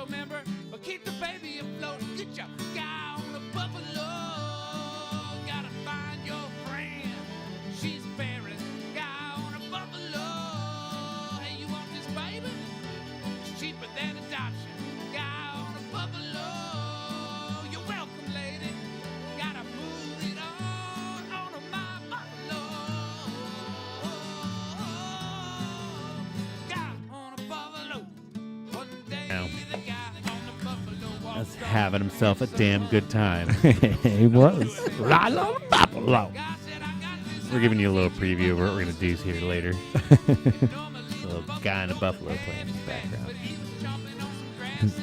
buffalo member, but keep the baby afloat. Get your guy on the buffalo. Gotta find your friend. She's Paris. Guy on a buffalo. Hey, you want this baby? It's cheaper than adoption. Guy on a buffalo. You're welcome, lady. Gotta move it on to my buffalo. Guy on a buffalo. One day the guy on the buffalo Was having himself a damn good time. He was. Right on the buffalo. We're giving you a little preview of what we're going to do here later. A little guy in a buffalo playing in the background.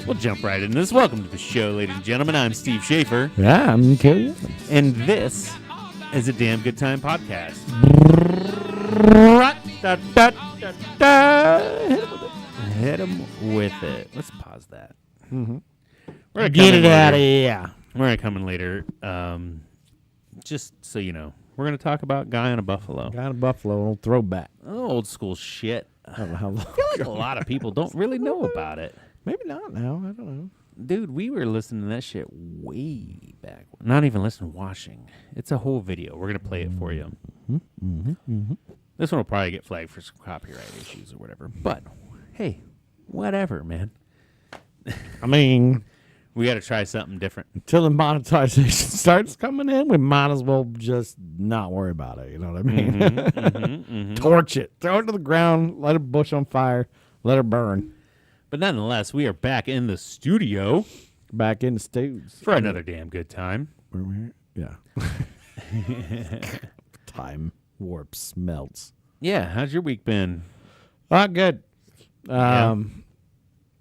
We'll jump right into this. Welcome to the show, ladies and gentlemen. I'm Steve Schaefer, Yeah, I'm kidding. and this is a Damn Good Time podcast. Hit him with it. Let's pause that. Mm-hmm. We're gonna Get come it in out of later. here. We're going to come in later. Just so you know, we're going to talk about Guy on a Buffalo. Got a buffalo, old throwback. Old school shit. I don't know how long. I feel like a lot of people don't really know about it. Maybe not now. I don't know. Dude, we were listening to that shit way back. Not even listening, watching. It's a whole video. We're going to play it for you. This one will probably get flagged for some copyright issues or whatever. But, hey, whatever, man. I mean, We got to try something different. until the monetization starts coming in, we might as well just not worry about it. You know what I mean? Torch it. Throw it to the ground. Let a bush on fire. Let it burn. But nonetheless, we are back in the studio Back in the stews. for another damn good time. Where we Yeah. Time warps, melts. Yeah, how's your week been? Good. Yeah.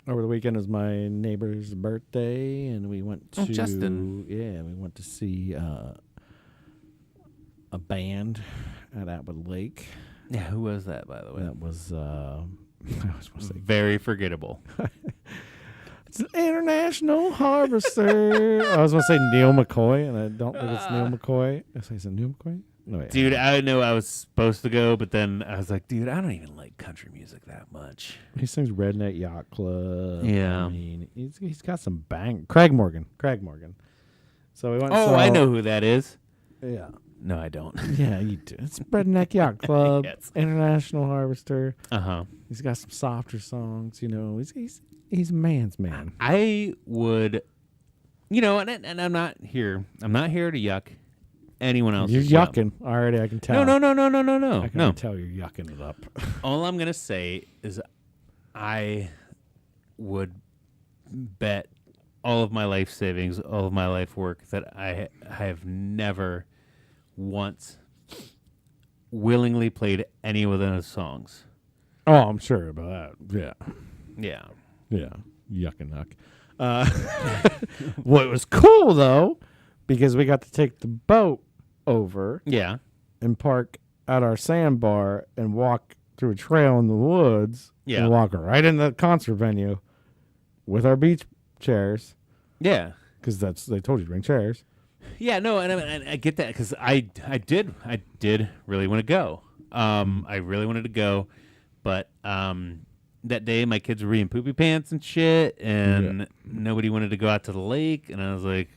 Over the weekend was my neighbor's birthday, and we went to Justin. Yeah, we went to see a band at Atwood Lake. Yeah, who was that, by the way? That was I was supposed to say Very forgettable. it's an international harvester. I was going to say Neil McCoy, and I don't think it's Neil McCoy. I say, is it Neil McCoy? No, yeah. Dude, I know I was supposed to go, but then I was like, dude, I don't even like country music that much. He sings Redneck Yacht Club. Yeah. I mean, he's got some bang. Craig Morgan. So we went. Oh, I know who that is. Yeah. No, I don't. Yeah, you do. It's Redneck Yacht Club. Yes. International Harvester. Uh-huh. He's got some softer songs. You know, he's a man's man. I would, you know, and I'm not here to yuck anyone else. You're yucking already. I can tell. No. I can No. tell you're yucking it up. All I'm going to say is I would bet all of my life savings, all of my life work that I have never once willingly played any of those songs. Oh, I'm sure about that. Yeah. Yeah. Yuck and nuck. What was cool though, because we got to take the boat over Yeah. and park at our sandbar and walk through a trail in the woods. Yeah. And walk right into the concert venue with our beach chairs, Yeah. because they told you to bring chairs. Yeah, no, and I get that because I did really want to go. I really wanted to go, but that day my kids were in poopy pants and shit, and nobody wanted to go out to the lake, and I was like,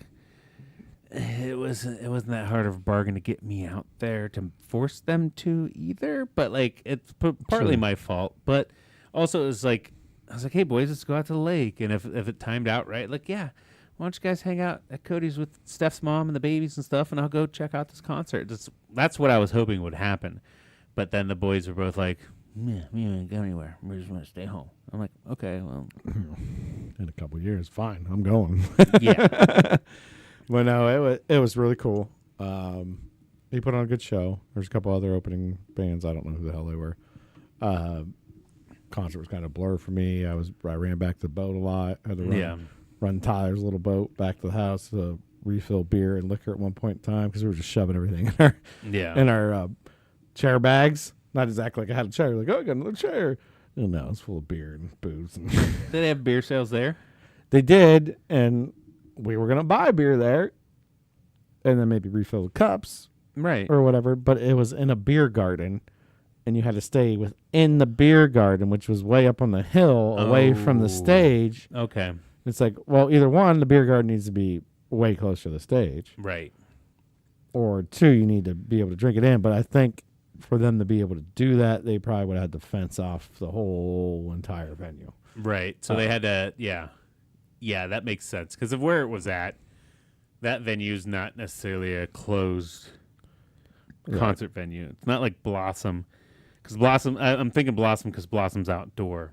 it wasn't that hard of a bargain to get me out there to force them to either. But like it's partly Sure. my fault, but also it was like I was like, hey boys, let's go out to the lake, and if it timed out right, like yeah. Why don't you guys hang out at Cody's with Steph's mom and the babies and stuff, and I'll go check out this concert. That's what I was hoping would happen. But then the boys were both like, yeah, we ain't going anywhere. We just want to stay home. I'm like, okay, well. In a couple of years, fine, I'm going. Yeah. But no, it was really cool. He put on a good show. There's a couple other opening bands. I don't know who the hell they were. Concert was kind of a blur for me. I ran back to the boat a lot. Had to run Tyler's little boat back to the house to refill beer and liquor at one point in time because we were just shoving everything in our chair bags. Not exactly like I had a chair. Like, oh, I got another chair. No, it's full of beer and booze. Did they have beer sales there? They did, and we were gonna buy beer there, and then maybe refill the cups, Right. or whatever. But it was in a beer garden, and you had to stay within the beer garden, which was way up on the hill, away from the stage. Okay. It's like, well, either one, the beer garden needs to be way closer to the stage, Right. or two, you need to be able to drink it in. But I think for them to be able to do that, they probably would have had to fence off the whole entire venue. Right. So they had to, yeah. Yeah, that makes sense. Because of where it was at, that venue is not necessarily a closed concert venue. It's not like Blossom. Because Blossom, I'm thinking Blossom because Blossom's outdoor.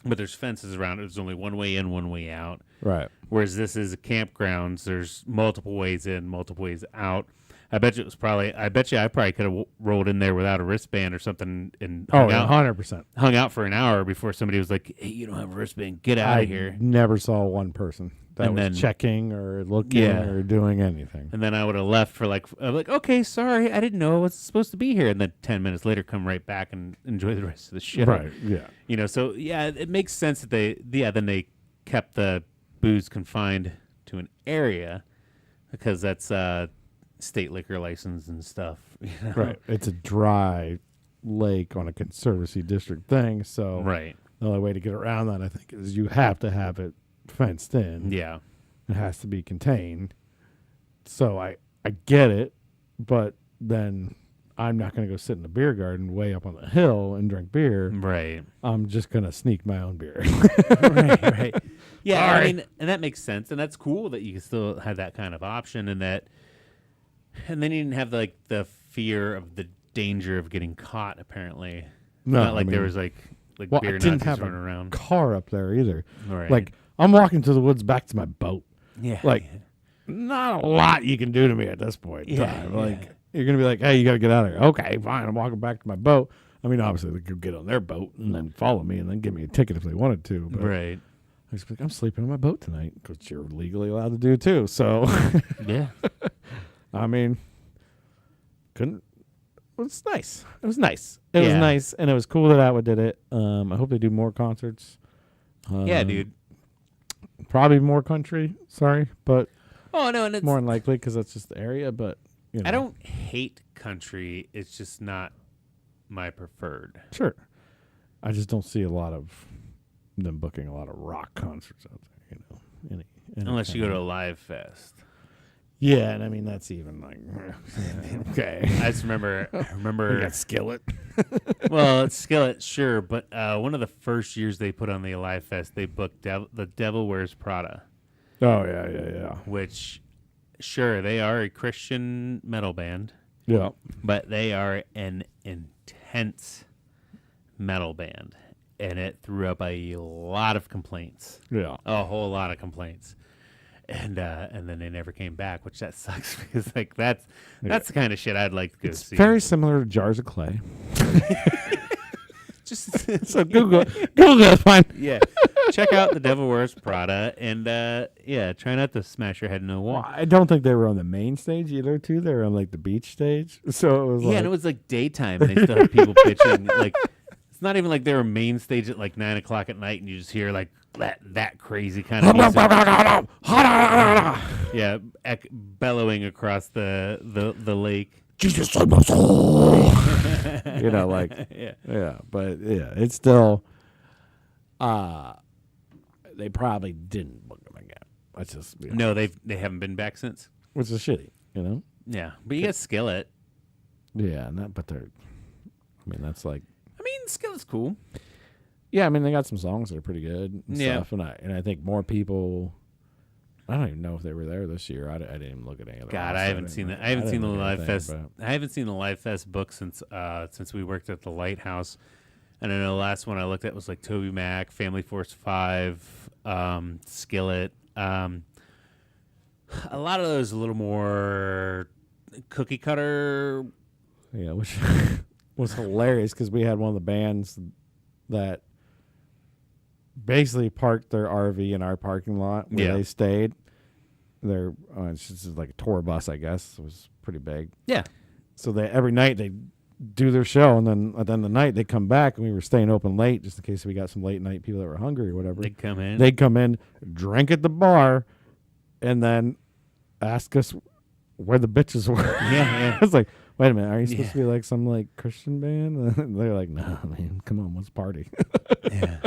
But there's fences around it. There's only one way in, one way out. Right. Whereas this is a campground. There's multiple ways in, multiple ways out. I bet you I probably could have rolled in there without a wristband or something and hung out 100%. Hung out for an hour before somebody was like, "Hey, you don't have a wristband. Get out of here." Never saw one person that was checking or looking or doing anything. And then I would have left for like, okay, sorry, I didn't know I was supposed to be here. And then 10 minutes later, come right back and enjoy the rest of the show. Right. Yeah. So yeah, it makes sense that then they kept the booze confined to an area because that's state liquor license and stuff. Right. It's a dry lake on a conservancy district thing. So right. The only way to get around that, I think, is you have to have it fenced in. Yeah. It has to be contained. So I get it, but then I'm not going to go sit in the beer garden way up on the hill and drink beer. Right. I'm just going to sneak my own beer. right. Yeah, I mean, and that makes sense, and that's cool that you can still have that kind of option, and then you didn't have like the fear of the danger of getting caught. Apparently, no, not like there was like well, beer I didn't Nazis have running a around. Car up there either. Right. Like I'm walking to the woods back to my boat. Yeah. Like not a lot you can do to me at this point in time. Like you're gonna be like, hey, you gotta get out of here. Okay, fine. I'm walking back to my boat. I mean, obviously they could get on their boat and then follow me and then give me a ticket if they wanted to. But right. I was like, I'm sleeping on my boat tonight because you're legally allowed to do too. So yeah. I mean, it was nice. It was nice. It was nice, and it was cool that Atwood did it. I hope they do more concerts. Yeah, dude. Probably more country. Sorry, but no, and it's more unlikely because that's just the area. But I don't hate country. It's just not my preferred. Sure, I just don't see a lot of them booking a lot of rock concerts out there. Any unless you go to a live fest. Yeah, and I mean that's even like okay. I just remember. We got Skillet. Well, it's Skillet, sure, but one of the first years they put on the Alive Fest, they booked The Devil Wears Prada. Oh yeah. Which, sure, they are a Christian metal band. Yeah, but they are an intense metal band, and it threw up a lot of complaints. Yeah, a whole lot of complaints. And then they never came back, which that sucks because like that's the kind of shit I'd like to go see. Very similar to Jars of Clay. Just so Google it, fine. Yeah, check out The Devil Wears Prada, and try not to smash your head in a wall. Well, I don't think they were on the main stage either. Too, they were on like the beach stage. So it was and it was like daytime, and they still had people pitching. Like it's not even like they were main stage at like 9 o'clock at night, and you just hear like that crazy kind of music. Yeah, bellowing across the lake. Jesus save my soul. Like but it's still. They probably didn't book them again. Let's just be honest. No, they haven't been back since. Which is shitty, Yeah, but you got Skillet. Yeah, but they're. I mean, that's like. I mean, Skillet's cool. Yeah, I mean they got some songs that are pretty good and Yeah. stuff, and I think more people. I don't even know if they were there this year. I didn't even look at any of the. God, I haven't seen that. I haven't seen the Live Fest. I haven't seen the Live Fest book since we worked at the Lighthouse. And I know the last one I looked at was like Toby Mac, Family Force 5, Skillet. A lot of those a little more cookie cutter. Yeah, which was hilarious because we had one of the bands that basically parked their RV in our parking lot where they stayed. It's just like a tour bus, I guess. It was pretty big. Yeah. So every night they do their show, and then at the end of the night they come back, and we were staying open late just in case we got some late night people that were hungry or whatever. They'd come in, drink at the bar, and then ask us where the bitches were. Yeah. I was like, wait a minute, are you supposed to be like some like Christian band? They're like, no, man, come on, let's party. Yeah.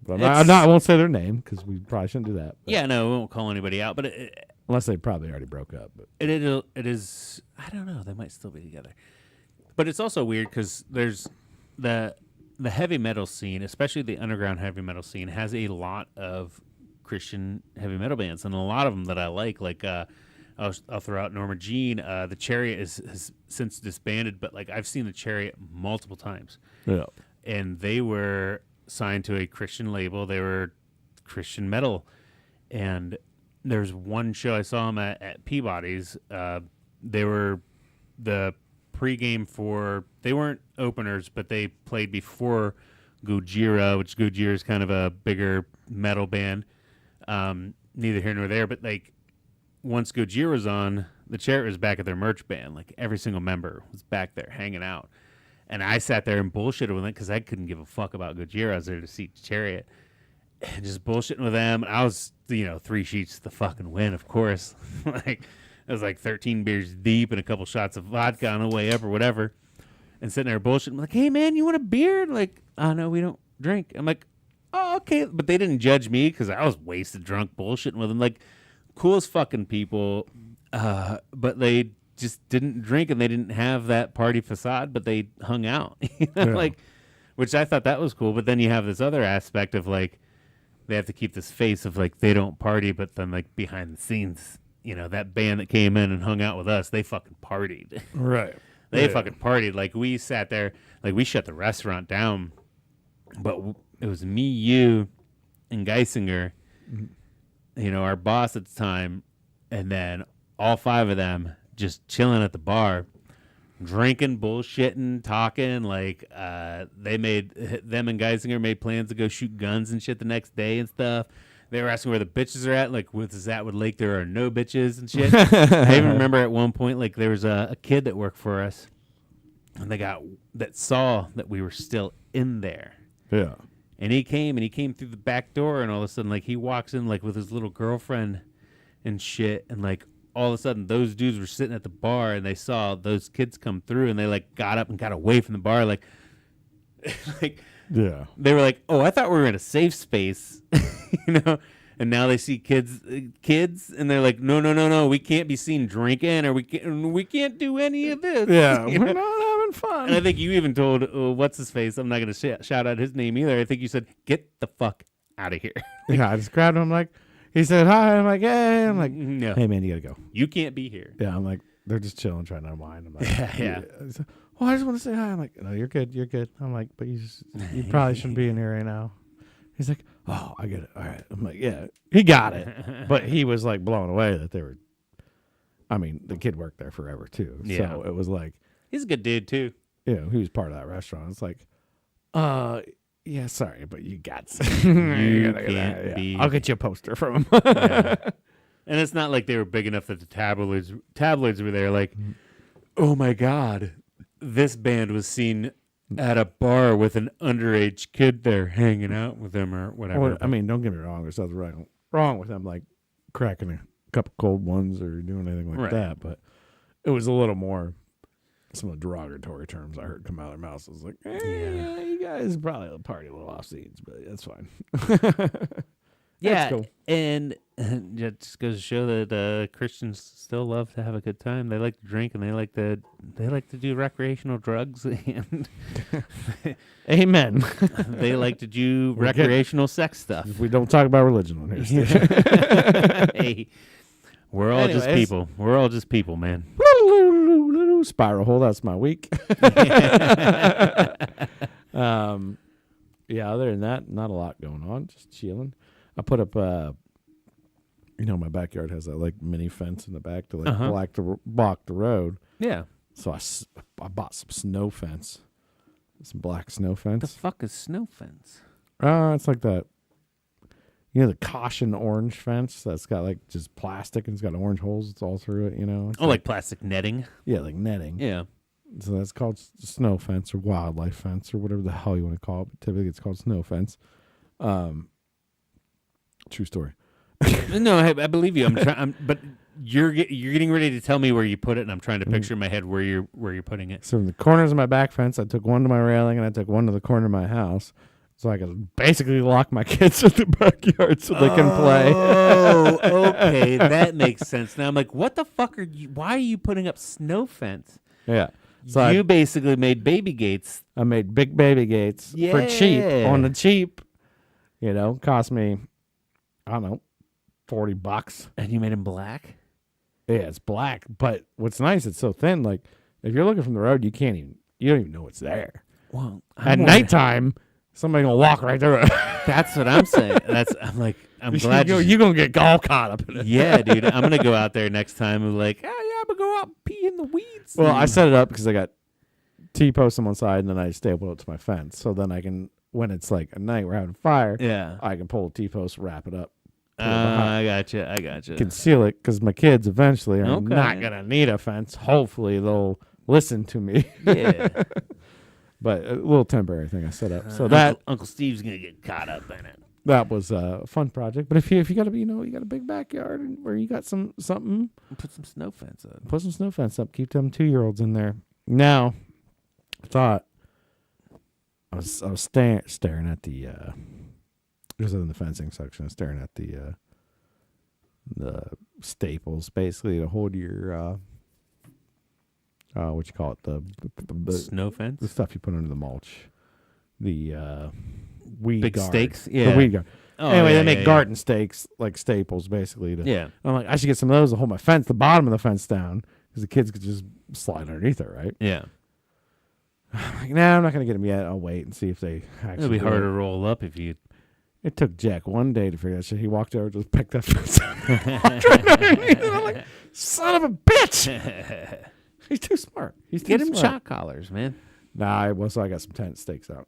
But I won't say their name because we probably shouldn't do that. Yeah, no, we won't call anybody out. But unless they probably already broke up. But it is. I don't know. They might still be together. But it's also weird because there's the heavy metal scene, especially the underground heavy metal scene, has a lot of Christian heavy metal bands, and a lot of them that I like. Like I'll throw out Norma Jean. The Chariot has since disbanded, but like I've seen the Chariot multiple times. Yeah, and they were signed to a Christian label. They were Christian metal, and there's one show I saw them at Peabody's. They were the pregame for. They weren't openers, but they played before Gojira, which Gojira is kind of a bigger metal band. Neither here nor there, but like once Gojira was on, the Chariot was back at their merch band. Like every single member was back there hanging out. And I sat there and bullshitted with them because I couldn't give a fuck about Gojira. I was there to see Chariot. And just bullshitting with them. I was, 3 sheets to the fucking win, of course. Like, I was like 13 beers deep and a couple shots of vodka on the way up or whatever. And sitting there bullshitting. I'm like, hey, man, you want a beer? And like, oh, no, we don't drink. I'm like, oh, okay. But they didn't judge me because I was wasted drunk bullshitting with them. Like, coolest fucking people. But they just didn't drink and they didn't have that party facade, but they hung out. Like, which I thought that was cool. But then you have this other aspect of like, they have to keep this face of like they don't party, but then like behind the scenes, that band that came in and hung out with us, they fucking partied. Right. They fucking partied. Like we sat there, like we shut the restaurant down, but it was me, you, and Geisinger, our boss at the time, and then all 5 of them just chilling at the bar, drinking, bullshitting, talking. Like them and Geisinger made plans to go shoot guns and shit the next day and stuff. They were asking where the bitches are at. Like with Zatwood Lake, there are no bitches and shit. I even remember at one point, like there was a kid that worked for us, and that saw that we were still in there. Yeah. And he came through the back door, and all of a sudden, like he walks in like with his little girlfriend and shit, and like. All of a sudden, those dudes were sitting at the bar, and they saw those kids come through, and they like got up and got away from the bar, like yeah. They were like, "Oh, I thought we were in a safe space," And now they see kids, and they're like, "No, we can't be seen drinking, or we can't do any of this." Yeah, we're not having fun. And I think you even told what's his face. I'm not going to shout out his name either. I think you said, "Get the fuck out of here." Yeah, I just grabbed him. I'm like. He said hi. I'm like, hey. I'm like, no. Hey, man, you gotta go. You can't be here. Yeah, I'm like, they're just chilling, trying to unwind. I'm like, yeah. Said, well, I just want to say hi. I'm like, no, you're good. You're good. I'm like, but you probably shouldn't be in here right now. He's like, oh, I get it. All right. I'm like, yeah, he got it. But he was like blown away that they were. I mean, the kid worked there forever too. Yeah. So it was like, he's a good dude too. He was part of that restaurant. It's like, yeah, sorry, but you got you can't be. I'll get you a poster from him. Yeah. And it's not like they were big enough that the tabloids were there. Like, oh my God, this band was seen at a bar with an underage kid there hanging out with them or whatever. Well, I mean, don't get me wrong. There's nothing wrong with them, like cracking a couple cold ones or doing anything like that. But it was a little more. Some of the derogatory terms I heard come out of their mouths. I was like, yeah, you guys probably party a little off scenes, but that's fine. Yeah, cool. And it just goes to show that Christians still love to have a good time. They like to drink and they like to do recreational drugs and amen. They like to do recreational sex stuff. We don't talk about religion on here. Hey, we're all just people. We're all just people, man. Spiral hole. That's my week. Yeah. Other than that, not a lot going on. Just chilling. I put up. My backyard has that like mini fence in the back to like block the road. Yeah. So I bought some snow fence, some black snow fence. The fuck is snow fence? It's like that. The caution orange fence that's got like just plastic and it's got orange holes. It's all through it, It's like plastic netting? Yeah, like netting. Yeah. So that's called snow fence or wildlife fence or whatever the hell you want to call it. But typically it's called snow fence. True story. No, I believe you. But you're getting ready to tell me where you put it, and I'm trying to picture in my head where you're putting it. So from the corners of my back fence, I took one to my railing and I took one to the corner of my house. So I can basically lock my kids in the backyard so they can play. Oh, okay, that makes sense. Now I'm like, what the fuck are you? Why are you putting up snow fence? Yeah. So you basically made baby gates. I made big baby gates for cheap, on the cheap. You know, cost me, I don't know, $40. And you made them black? Yeah, it's black. But what's nice, it's so thin. Like, if you're looking from the road, you don't even know it's there. Well, at nighttime, somebody gonna walk right through it. That's what I'm saying. I'm glad you're gonna get all caught up in it. Yeah, dude. I'm gonna go out there next time and like, oh yeah, I'm gonna go out and pee in the weeds. Well, I set it up because I got T-posts on one side and then I staple it to my fence. So then I can, when it's like a night we're having a fire, I can pull a T-post, wrap it up. I gotcha. Conceal it because my kids eventually are not gonna need a fence. Hopefully they'll listen to me. Yeah. But a little temporary thing I set up. So that Uncle Steve's gonna get caught up in it. That was a fun project. But if you got you got a big backyard and where you got something, put some snow fence up. Put some snow fence up. Keep them 2-year-olds in there. Now, I thought I was staring at the just in the fencing section. I was staring at the staples basically to hold your what you call it, the snow fence, the stuff you put under the mulch, the weed big guard. stakes, yeah, the weed guard. Oh, anyway, yeah, they make garden stakes like staples basically. I'm like, I should get some of those to hold my fence, the bottom of the fence down, because the kids could just slide underneath it, right? Yeah. Like, nah, I'm not gonna get them yet. I'll wait and see if they actually. It'll be harder to roll up if you. It took Jack one day to figure that shit. He walked over, just picked that fence up. I'm like, son of a bitch. He's too smart. Get him shot collars, man. Nah, so I got some tent stakes out.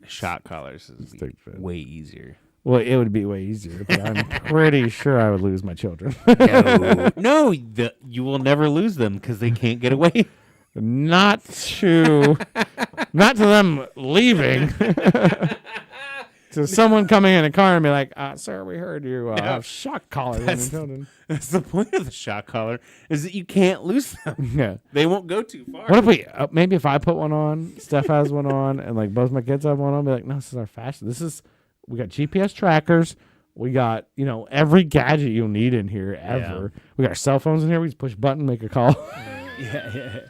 Shot collars is way easier. Well, it would be way easier, but I'm pretty sure I would lose my children. No, you will never lose them because they can't get away. Not to them leaving. To someone coming in a car and be like, sir, we heard you have shot collars on your children. That's the point of the shot collar, is that you can't lose them. Yeah. They won't go too far. What if we, maybe if I put one on, Steph has one on, and like both my kids have one on, be like, no, this is our fashion. We got GPS trackers. We got, every gadget you'll need in here ever. Yeah. We got our cell phones in here. We just push a button, make a call. Yeah.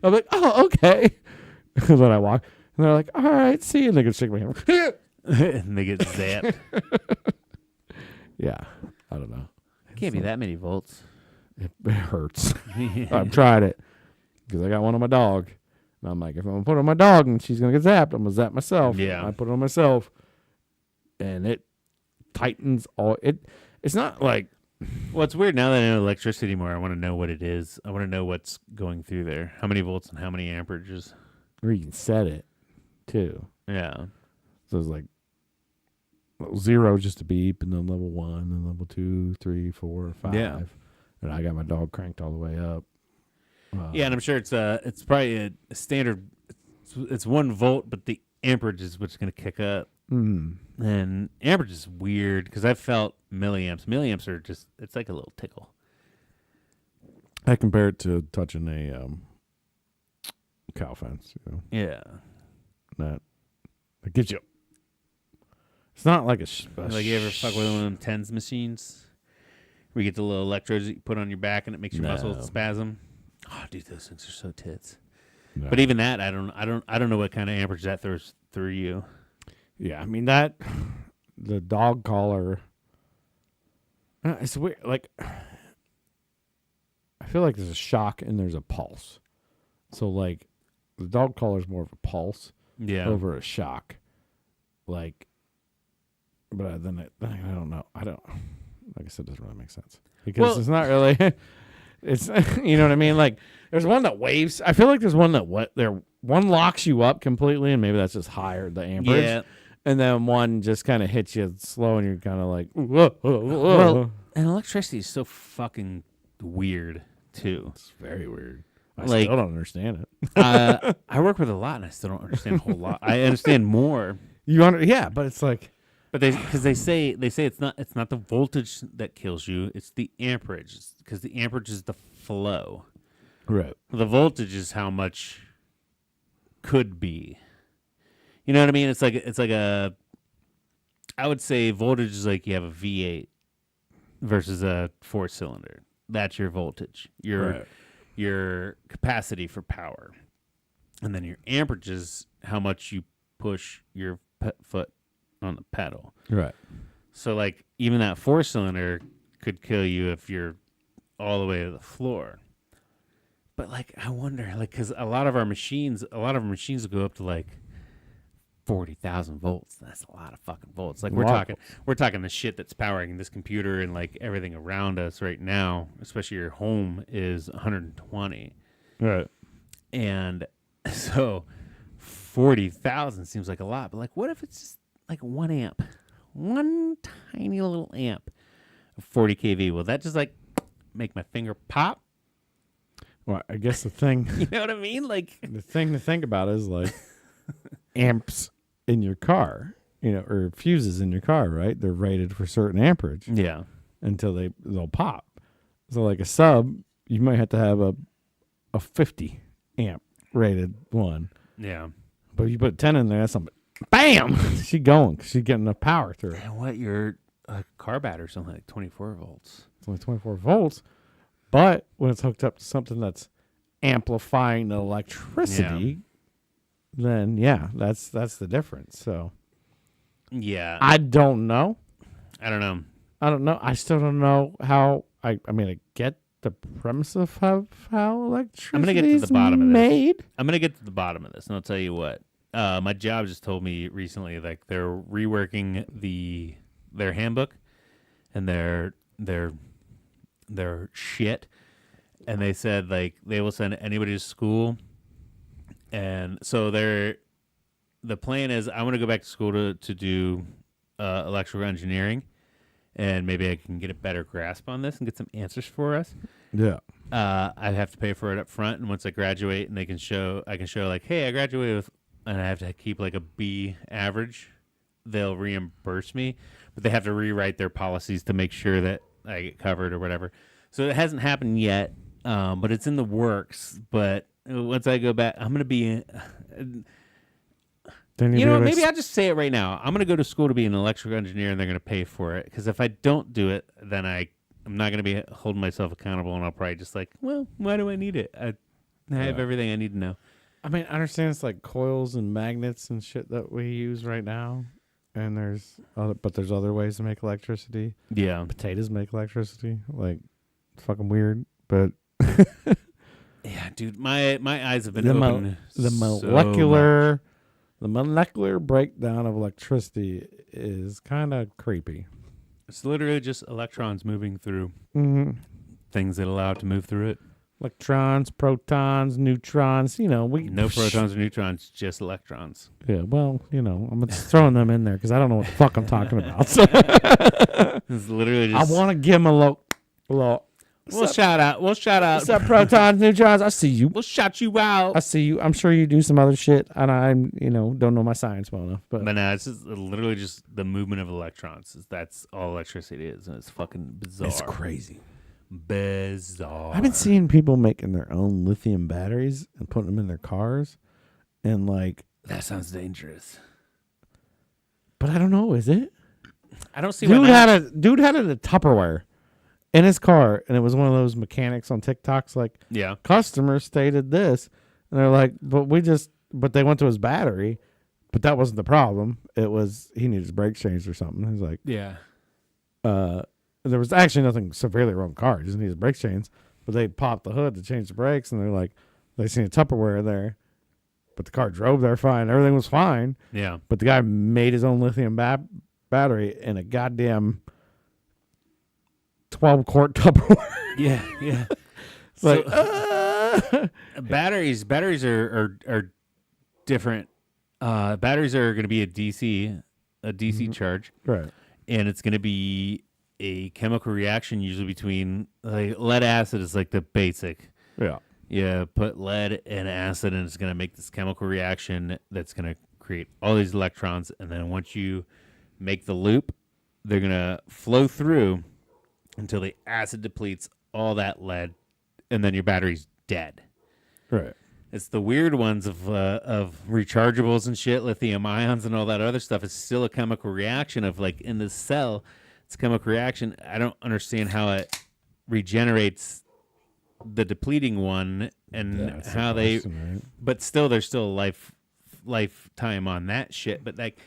I'm like, oh, okay. And then I walk, and they're like, all right, see you. And they can shake my hand. And they get zapped. Yeah, I don't know. Can't be that many volts. It hurts. I've tried it because I got one on my dog. And I'm like, if I'm going to put it on my dog and she's going to get zapped, I'm going to zap myself. Yeah. I put it on myself. And it tightens all. It's not like. Well, it's weird now that I know electricity more. I want to know what it is. I want to know what's going through there. How many volts and how many amperages. Or you can set it, too. Yeah. So it's like 0 just a beep, and then level 1, and level 2, 3, 4, 5. Yeah. And I got my dog cranked all the way up. Yeah, and I'm sure it's probably a standard. It's 1 volt, but the amperage is what's going to kick up. Mm. And amperage is weird because I've felt milliamps. Milliamps are just, it's like a little tickle. I compare it to touching a cow fence. Yeah. That gives you. It's not like like you ever fuck with one of them TENS machines where you get the little electrodes that you put on your back and it makes your muscles spasm. Oh, dude, those things are so tits. No. But even that, I don't know what kind of amperage that throws through you. Yeah, I mean the dog collar. It's weird. Like, I feel like there's a shock and there's a pulse. So like, the dog collar is more of a pulse, over a shock. Like, but then I don't know. Like I said, it doesn't really make sense because it's not really. It's you know what I mean. Like, there's one that waves. I feel like there's one that one locks you up completely, and maybe that's just higher the amperage. Yeah. And then one just kind of hits you slow, and you're kind of like, whoa. Well, and electricity is so fucking weird too. It's very weird. I still don't understand it. I work with a lot, and I still don't understand a whole lot. I understand more. Yeah, but it's like, because they say it's not the voltage that kills you; it's the amperage, because the amperage is the flow. Right. The voltage is how much could be. You know what I mean? It's like a. I would say voltage is like you have a V8 versus a 4-cylinder. That's your voltage. Your capacity for power, and then your amperage is how much you push your foot on the pedal. Right. So like even that 4-cylinder could kill you if you're all the way to the floor. But like I wonder, like, because a lot of our machines will go up to like 40,000 volts. That's a lot of fucking volts. Like we're talking the shit that's powering this computer and like everything around us right now, especially your home, is 120. Right. And so 40,000 seems like a lot, but like what if it's just like 1 amp, one tiny little amp of 40 kV? Will that just like make my finger pop? Well, I guess the thing You know what I mean? Like the thing to think about is like amps in your car, or fuses in your car, right? They're rated for certain amperage. Yeah. Until they'll pop. So like a sub, you might have to have a 50 amp rated one. Yeah. But if you put 10 in there, that's something. Bam! She's going. She's getting enough power through it. And what your car battery is only like 24 volts. It's only 24 volts. But when it's hooked up to something that's amplifying the electricity, then that's the difference. So yeah, I don't know. I don't know. I still don't know how. I mean, I get the premise of how electricity I'm gonna get to the bottom of made. this. I'm gonna get to the bottom of this, and I'll tell you what. My job just told me recently, like they're reworking their handbook and their shit, and they said like they will send anybody to school, and so the plan is I want to go back to school to do electrical engineering, and maybe I can get a better grasp on this and get some answers for us. Yeah. I have to pay for it up front, and once I graduate, and I can show like, hey, I graduated with, and I have to keep like a B average, they'll reimburse me, but they have to rewrite their policies to make sure that I get covered or whatever. So it hasn't happened yet, but it's in the works. But once I go back, I'm gonna be. Maybe I'll just say it right now. I'm gonna go to school to be an electrical engineer, and they're gonna pay for it. Because if I don't do it, then I'm not gonna be holding myself accountable, and I'll probably just like, well, why do I need it? I have everything I need to know. I mean, I understand it's like coils and magnets and shit that we use right now, and there's other ways to make electricity. Yeah, potatoes make electricity. Like, it's fucking weird, but yeah, dude, my eyes have been open. The molecular breakdown of electricity is kind of creepy. It's literally just electrons moving through things that allow it to move through it. Electrons, protons, neutrons, no protons or neutrons, just electrons. Yeah, well, I'm just throwing them in there because I don't know what the fuck I'm talking about. It's literally just... I want to give them a little We'll shout out. What's up, protons, neutrons? I see you. We'll shout you out. I see you. I'm sure you do some other shit, and I'm, don't know my science well enough. But no, it's just literally just the movement of electrons. That's all electricity is, and it's fucking bizarre. It's crazy. Bizarre. I've been seeing people making their own lithium batteries and putting them in their cars, and like that sounds dangerous. But I don't know. Is it? I don't see. Dude had it in a Tupperware in his car, and it was one of those mechanics on TikTok's like, customer stated this, and they're like, but they went to his battery, but that wasn't the problem. It was he needed his brakes changed or something. He's like, there was actually nothing severely wrong with the car. He just needed his brakes changed, but they popped the hood to change the brakes, and they're like, they seen a Tupperware there, but the car drove there fine. Everything was fine. Yeah. But the guy made his own lithium battery in a goddamn 12-quart Tupperware. Yeah. It's like batteries are different. Batteries are going to be a DC charge, right? And it's going to be a chemical reaction, usually between like lead acid is like the basic. Yeah. Yeah, put lead and acid, and it's going to make this chemical reaction that's going to create all these electrons. And then once you make the loop, they're going to flow through until the acid depletes all that lead, and then your battery's dead. Right. It's the weird ones of rechargeables and shit, lithium ions and all that other stuff. It's still a chemical reaction of like in the cell. It's a chemical reaction. I don't understand how it regenerates the depleting one and how they. Right? But still, there's still a lifetime on that shit. But like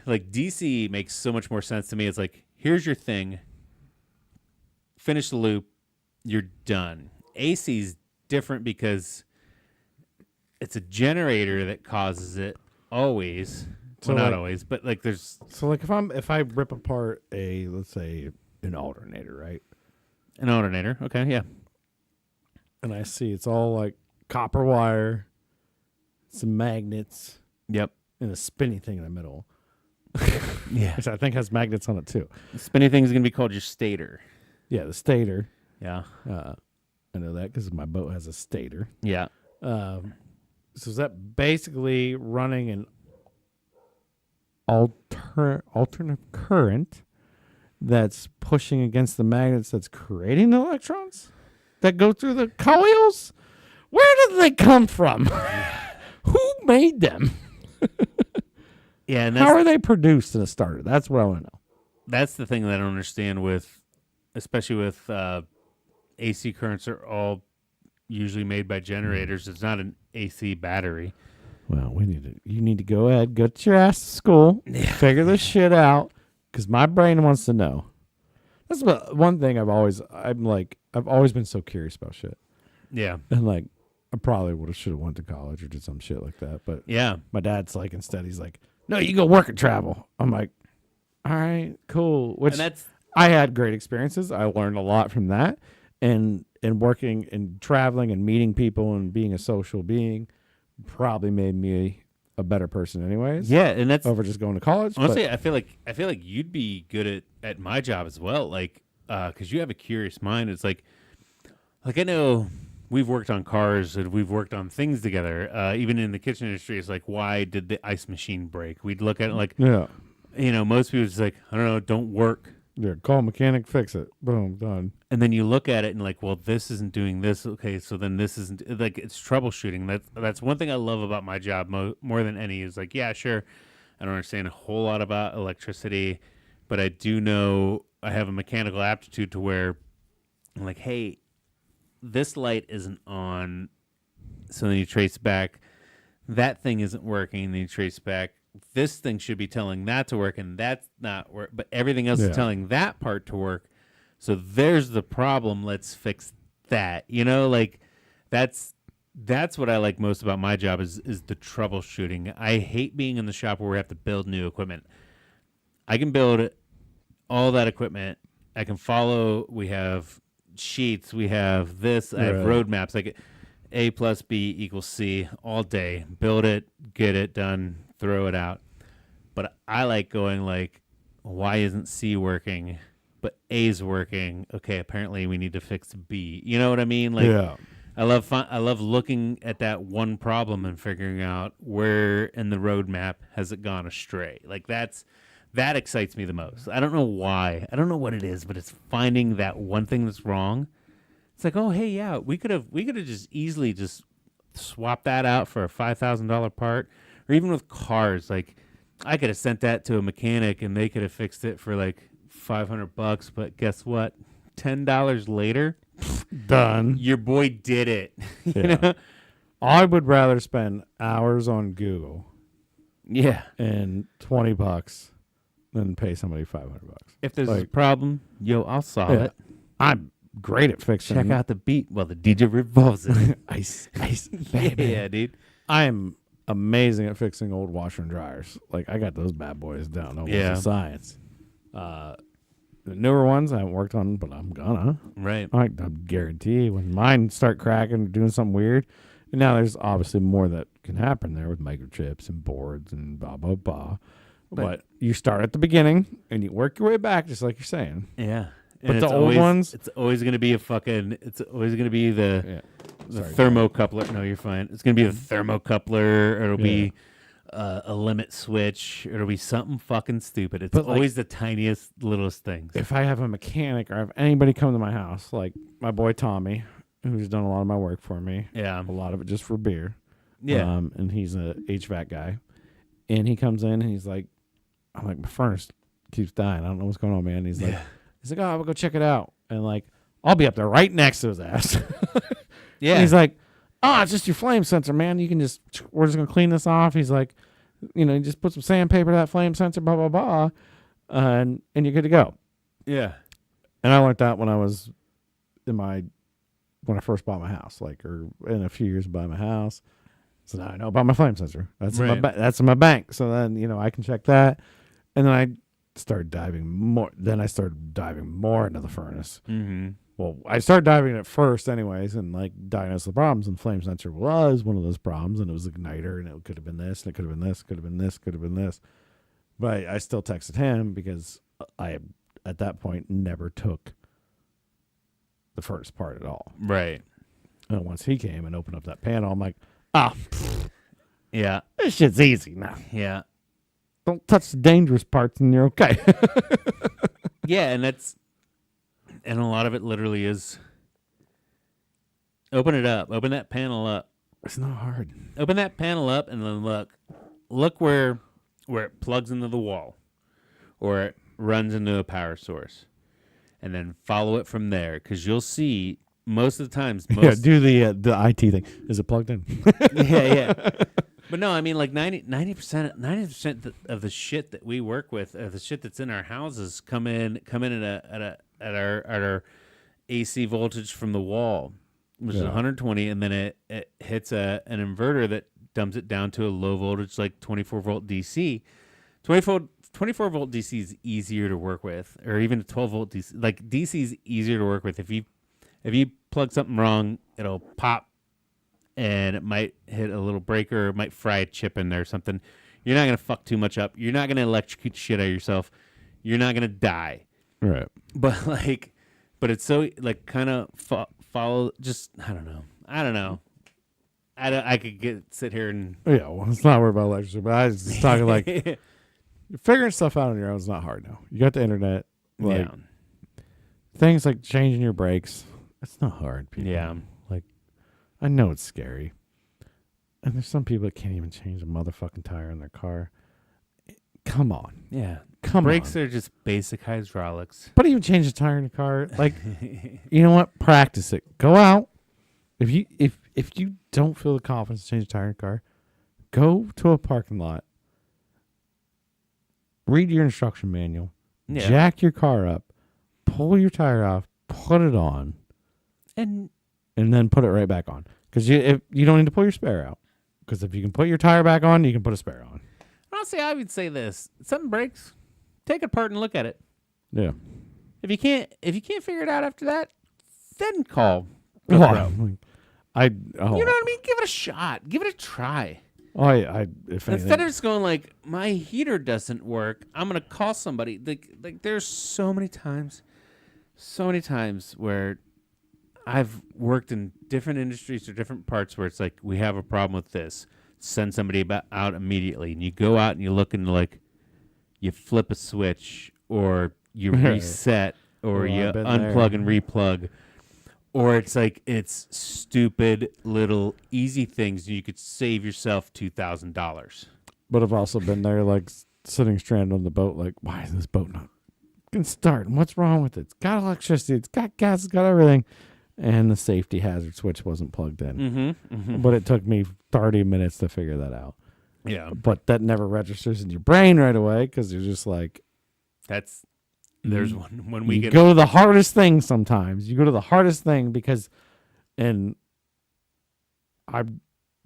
DC makes so much more sense to me. It's like, here's your thing. Finish the loop. You're done. AC's different because it's a generator that causes it always. So well, not always, but like there's. So like if I rip apart let's say an alternator, right? An alternator, okay, yeah. And I see it's all like copper wire, some magnets. Yep. And a spinny thing in the middle. Yeah. Which I think has magnets on it too. The spinny thing is going to be called your stator. Yeah, the stator. Yeah. I know that because my boat has a stator. Yeah. So is that basically running an alternative current that's pushing against the magnets that's creating the electrons that go through the coils? Where did they come from? Who made them? Yeah, and how are they produced in a starter? That's what I want to know. That's the thing that I don't understand especially with AC currents are all usually made by generators. It's not an AC battery. Well, you need to go ahead, go to your ass to school, figure this shit out, because my brain wants to know. That's about one thing I've always been so curious about shit. Yeah. And like, I probably should have went to college or did some shit like that. But yeah, my dad's like, instead he's like, no, you go work and travel. I'm like, all right, cool. Which I had great experiences. I learned a lot from that. And working and traveling and meeting people and being a social being probably made me a better person anyways. Yeah, and that's over just going to college. Honestly, I feel like you'd be good at my job as well. Like, because you have a curious mind. It's like I know we've worked on cars and we've worked on things together. Even in the kitchen industry, it's like, why did the ice machine break? We'd look at it like, yeah, most people just like, I don't know, don't work. Yeah, call a mechanic, fix it. Boom, done. And then you look at it and like, well, this isn't doing this. Okay, so then this isn't like it's troubleshooting. That's one thing I love about my job more than any is like, yeah, sure, I don't understand a whole lot about electricity, but I do know I have a mechanical aptitude to where I'm like, hey, this light isn't on. So then you trace back, that thing isn't working. Then you trace back, this thing should be telling that to work, and that's not work. But everything else is telling that part to work. So there's the problem. Let's fix that. Like that's what I like most about my job is the troubleshooting. I hate being in the shop where we have to build new equipment. I can build all that equipment. I can follow. We have sheets. We have this. I have roadmaps. Like A plus B equals C all day. Build it, get it done, throw it out. But I like going like, why isn't C working? But A's working. Okay, apparently we need to fix B. You know what I mean? Like, yeah. I love looking at that one problem and figuring out where in the roadmap has it gone astray. Like that excites me the most. I don't know why. I don't know what it is, but it's finding that one thing that's wrong. It's like, oh hey, yeah, we could have just easily just swapped that out for a $5,000 part, or even with cars, like I could have sent that to a mechanic and they could have fixed it for like $500, but guess what? $10 later, done. Your boy did it. you know? I would rather spend hours on Google, and $20 than pay somebody $500. If there's a problem, I'll solve it. I'm great at fixing. Check out the beat while the DJ revolves it. Ice, baby. Yeah, dude. I'm amazing at fixing old washer and dryers. Like I got those bad boys down. Almost a science. The newer ones I haven't worked on, but I'm gonna. Right. I guarantee when mine start cracking or doing something weird, and now there's obviously more that can happen there with microchips and boards and blah, blah, blah. But you start at the beginning and you work your way back, just like you're saying. Yeah. But the old ones, it's always going to be it's always going to be the thermocoupler. No, you're fine. It's going to be the thermocoupler, or it'll be a limit switch, or it'll be something fucking stupid. It's always the tiniest, littlest things. If I have a mechanic or have anybody come to my house, like my boy Tommy, who's done a lot of my work for me. Yeah. A lot of it just for beer. Yeah. And he's a HVAC guy. And he comes in and he's like, I'm like, my furnace keeps dying. I don't know what's going on, man. He's like, oh, I'll go check it out. And like, I'll be up there right next to his ass. Yeah. And he's like, oh, it's just your flame sensor, man. We're just going to clean this off. He's like, you just put some sandpaper to that flame sensor, blah, blah, blah. And you're good to go. Yeah. And I learned that when I was when I first bought my house, or in a few years buy my house. So now I know about my flame sensor. That's that's in my bank. So then, I can check that. And then I started diving more. Then I started diving more into the furnace. Mm-hmm. Well, I started diving at first anyways and diagnosed the problems. And flame sensor was one of those problems. And it was igniter. And it could have been this. And it could have been this. Could have been this. Could have been this. But I still texted him because I, at that point, never took the first part at all. Right. And once he came and opened up that panel, I'm like, yeah, this shit's easy now. Yeah. Don't touch the dangerous parts and you're okay. Yeah, and a lot of it literally is open it up, open that panel up. It's not hard. Open that panel up and then look where it plugs into the wall or it runs into a power source. And then follow it from there, because you'll see most of the times. Do the IT thing. Is it plugged in? Yeah. But no, I mean, like 90% of the shit that we work with, the shit that's in our houses, come in at our AC voltage from the wall, which is 120, and then it hits an inverter that dumps it down to a low voltage, like 24 volt DC. 24 volt DC is easier to work with, or even a 12 volt DC. Like DC is easier to work with. If you plug something wrong, it'll pop, and it might hit a little breaker, it might fry a chip in there or something. You're not gonna fuck too much up. You're not gonna electrocute shit out of yourself. You're not gonna die. Right. But it's so kind of follow. Just I don't know. I could sit here and well, it's not worried about electricity, but I was just talking like. Figuring stuff out on your own is not hard now. You got the internet. Things like changing your brakes. It's not hard, people. Yeah. I know it's scary. And there's some people that can't even change a motherfucking tire in their car. Come on. Yeah. Come Brakes on. are just basic hydraulics. But even change a tire in your car, you know what? Practice it. Go out. If you don't feel the confidence to change a tire in your car, go to a parking lot. Read your instruction manual. Yeah. Jack your car up. Pull your tire off. Put it on. And then put it right back on. Because you don't need to pull your spare out. Because if you can put your tire back on, you can put a spare on. honestly, I would say this: something breaks, take it apart and look at it. Yeah. If you can't figure it out after that, then call. You know what I mean? Give it a shot. Give it a try. If anything, Instead of just going like, my heater doesn't work, I'm gonna call somebody. Like there's so many times where I've worked in different industries or different parts where it's like, we have a problem with this. Send somebody out immediately, and you go out and you look and like, you flip a switch or you reset or you unplug and replug. Or it's like, it's stupid little easy things. You could save yourself $2,000. But I've also been there, like sitting stranded on the boat, like, why is this boat not getting started? What's wrong with it? It's got electricity, it's got gas, it's got everything. And the safety hazard switch wasn't plugged in. Mm-hmm, mm-hmm. But it took me 30 minutes to figure that out. Yeah. But that never registers in your brain right away because you're just like, there's one when we go to the hardest thing sometimes. You go to the hardest thing because, and I've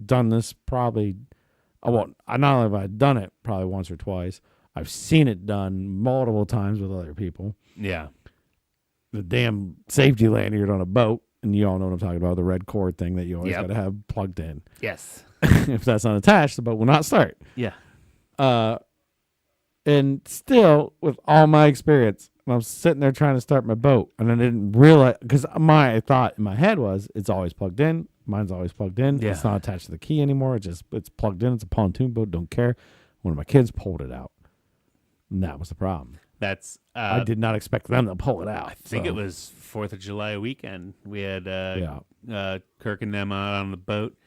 done this probably, not only have I done it probably once or twice, I've seen it done multiple times with other people. Yeah. The damn safety lanyard on a boat, and you all know what I'm talking about, the red cord thing that you always got to have plugged in. Yes. If that's not attached, the boat will not start. Yeah. And still, with all my experience, when I was sitting there trying to start my boat, and I didn't realize, because my thought in my head was, it's always plugged in. Mine's always plugged in. Yeah. It's not attached to the key anymore. It's plugged in. It's a pontoon boat. Don't care. One of my kids pulled it out. And that was the problem. That's I did not expect them to pull it out. I think it was 4th of July weekend. We had Kirk and them out on the boat.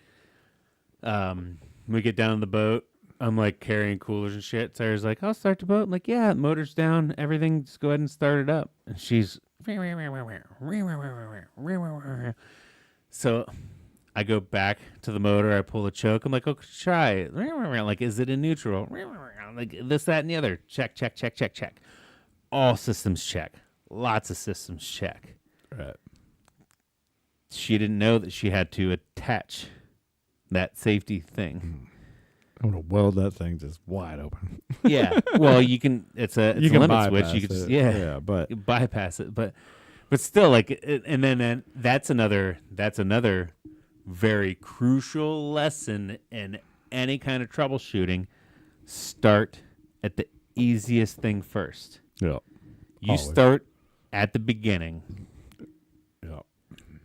We get down the boat. I'm like carrying coolers and shit. Sarah's like, I'll start the boat. I'm like, yeah, motor's down. Everything, just go ahead and start it up. And she's so I go back to the motor. I pull the choke. I'm like, okay, try it. Like, is it in neutral? Like this, that, and the other. Check. All systems check. Lots of systems check. Right. She didn't know that she had to attach that safety thing. I'm gonna weld that thing just wide open. Yeah. Well, you can. It's a limit switch. You can just but bypass it. But still, like, and then that's another very crucial lesson in any kind of troubleshooting. Start at the easiest thing first. Yeah. You start at the beginning. Yeah.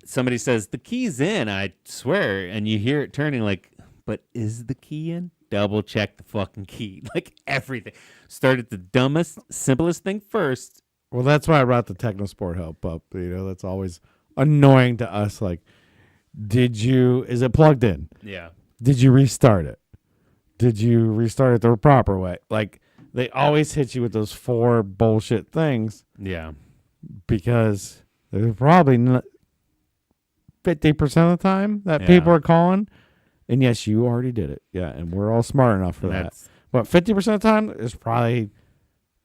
Somebody says the key's in, I swear, and you hear it turning like, but is the key in? Double check the fucking key. Like everything. Start at the dumbest, simplest thing first. Well, that's why I brought the Technosport help up. You know, that's always annoying to us. Like, is it plugged in? Yeah. Did you restart it? Did you restart it the proper way? Like, they always hit you with those 4 bullshit things. Yeah. Because there's probably 50% of the time that people are calling. And yes, you already did it. Yeah, and we're all smart enough for that. But 50% of the time, there's probably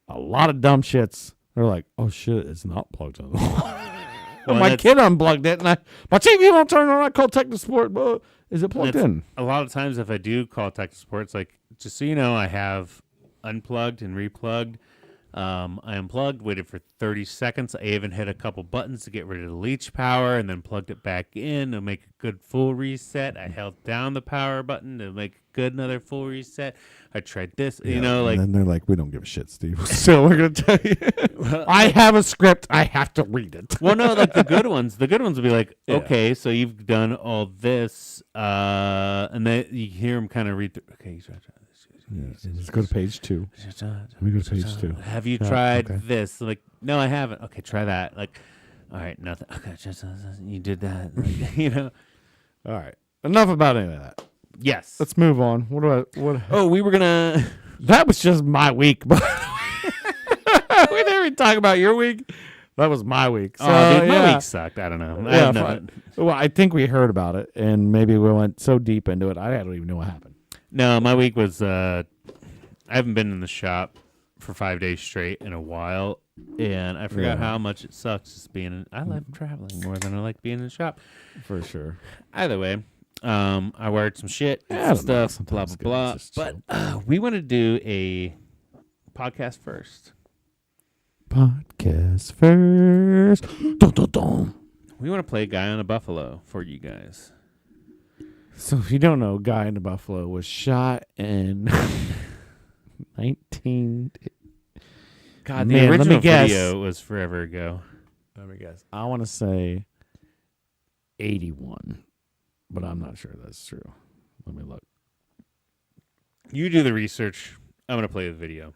a lot of dumb shits. They're like, oh shit, it's not plugged in. Well, my kid unplugged it, and my TV won't turn on. I call Technosport. But is it plugged in? A lot of times, if I do call Technosport, it's like, just so you know, I have unplugged and replugged. I unplugged, waited for 30 seconds. I even hit a couple buttons to get rid of the leech power and then plugged it back in to make a good full reset. I held down the power button to make a good another full reset. I tried this, you know, like. And then they're like, we don't give a shit, Steve. So we're going to tell you. I have a script. I have to read it. Well, no, like the good ones will be like, okay, so you've done all this. And then you hear them kind of read through. Okay, let's go to page 2. Let me go to page 2. Have you tried this? Like, no, I haven't. Okay, try that. Like, all right, nothing. Okay, just you did that. Like, you know. All right. Enough about any of that. Yes. Let's move on. What? Oh, we were gonna. That was just my week, but we didn't even talk about your week. That was my week. So, dude, my week sucked. I don't know. Well, I think we heard about it, and maybe we went so deep into it, I don't even know what happened. No, my week was, I haven't been in the shop for 5 days straight in a while, and I forgot how much it sucks just being I love traveling more than I like being in the shop. For sure. Either way, I wired some shit, some stuff, blah, blah, blah. But we want to do a podcast first. Podcast first. Dun, dun, dun. We want to play Guy on a Buffalo for you guys. So if you don't know, Guy in the Buffalo was shot in 19... God, the original video was forever ago. Let me guess. I want to say 81, but I'm not sure that's true. Let me look. You do the research. I'm going to play the video.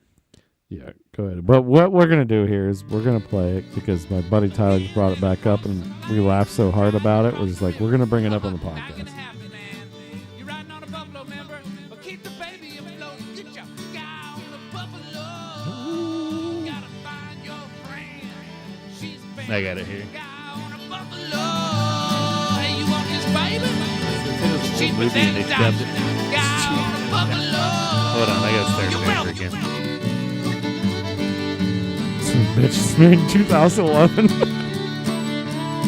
Yeah, go ahead. But what we're going to do here is we're going to play it because my buddy Tyler just brought it back up and we laughed so hard about it. We're just like, we're going to bring it up on the podcast. I got it here. Hey, you want this, baby? Hold on, I gotta start it over again. Some bitch made in 2011.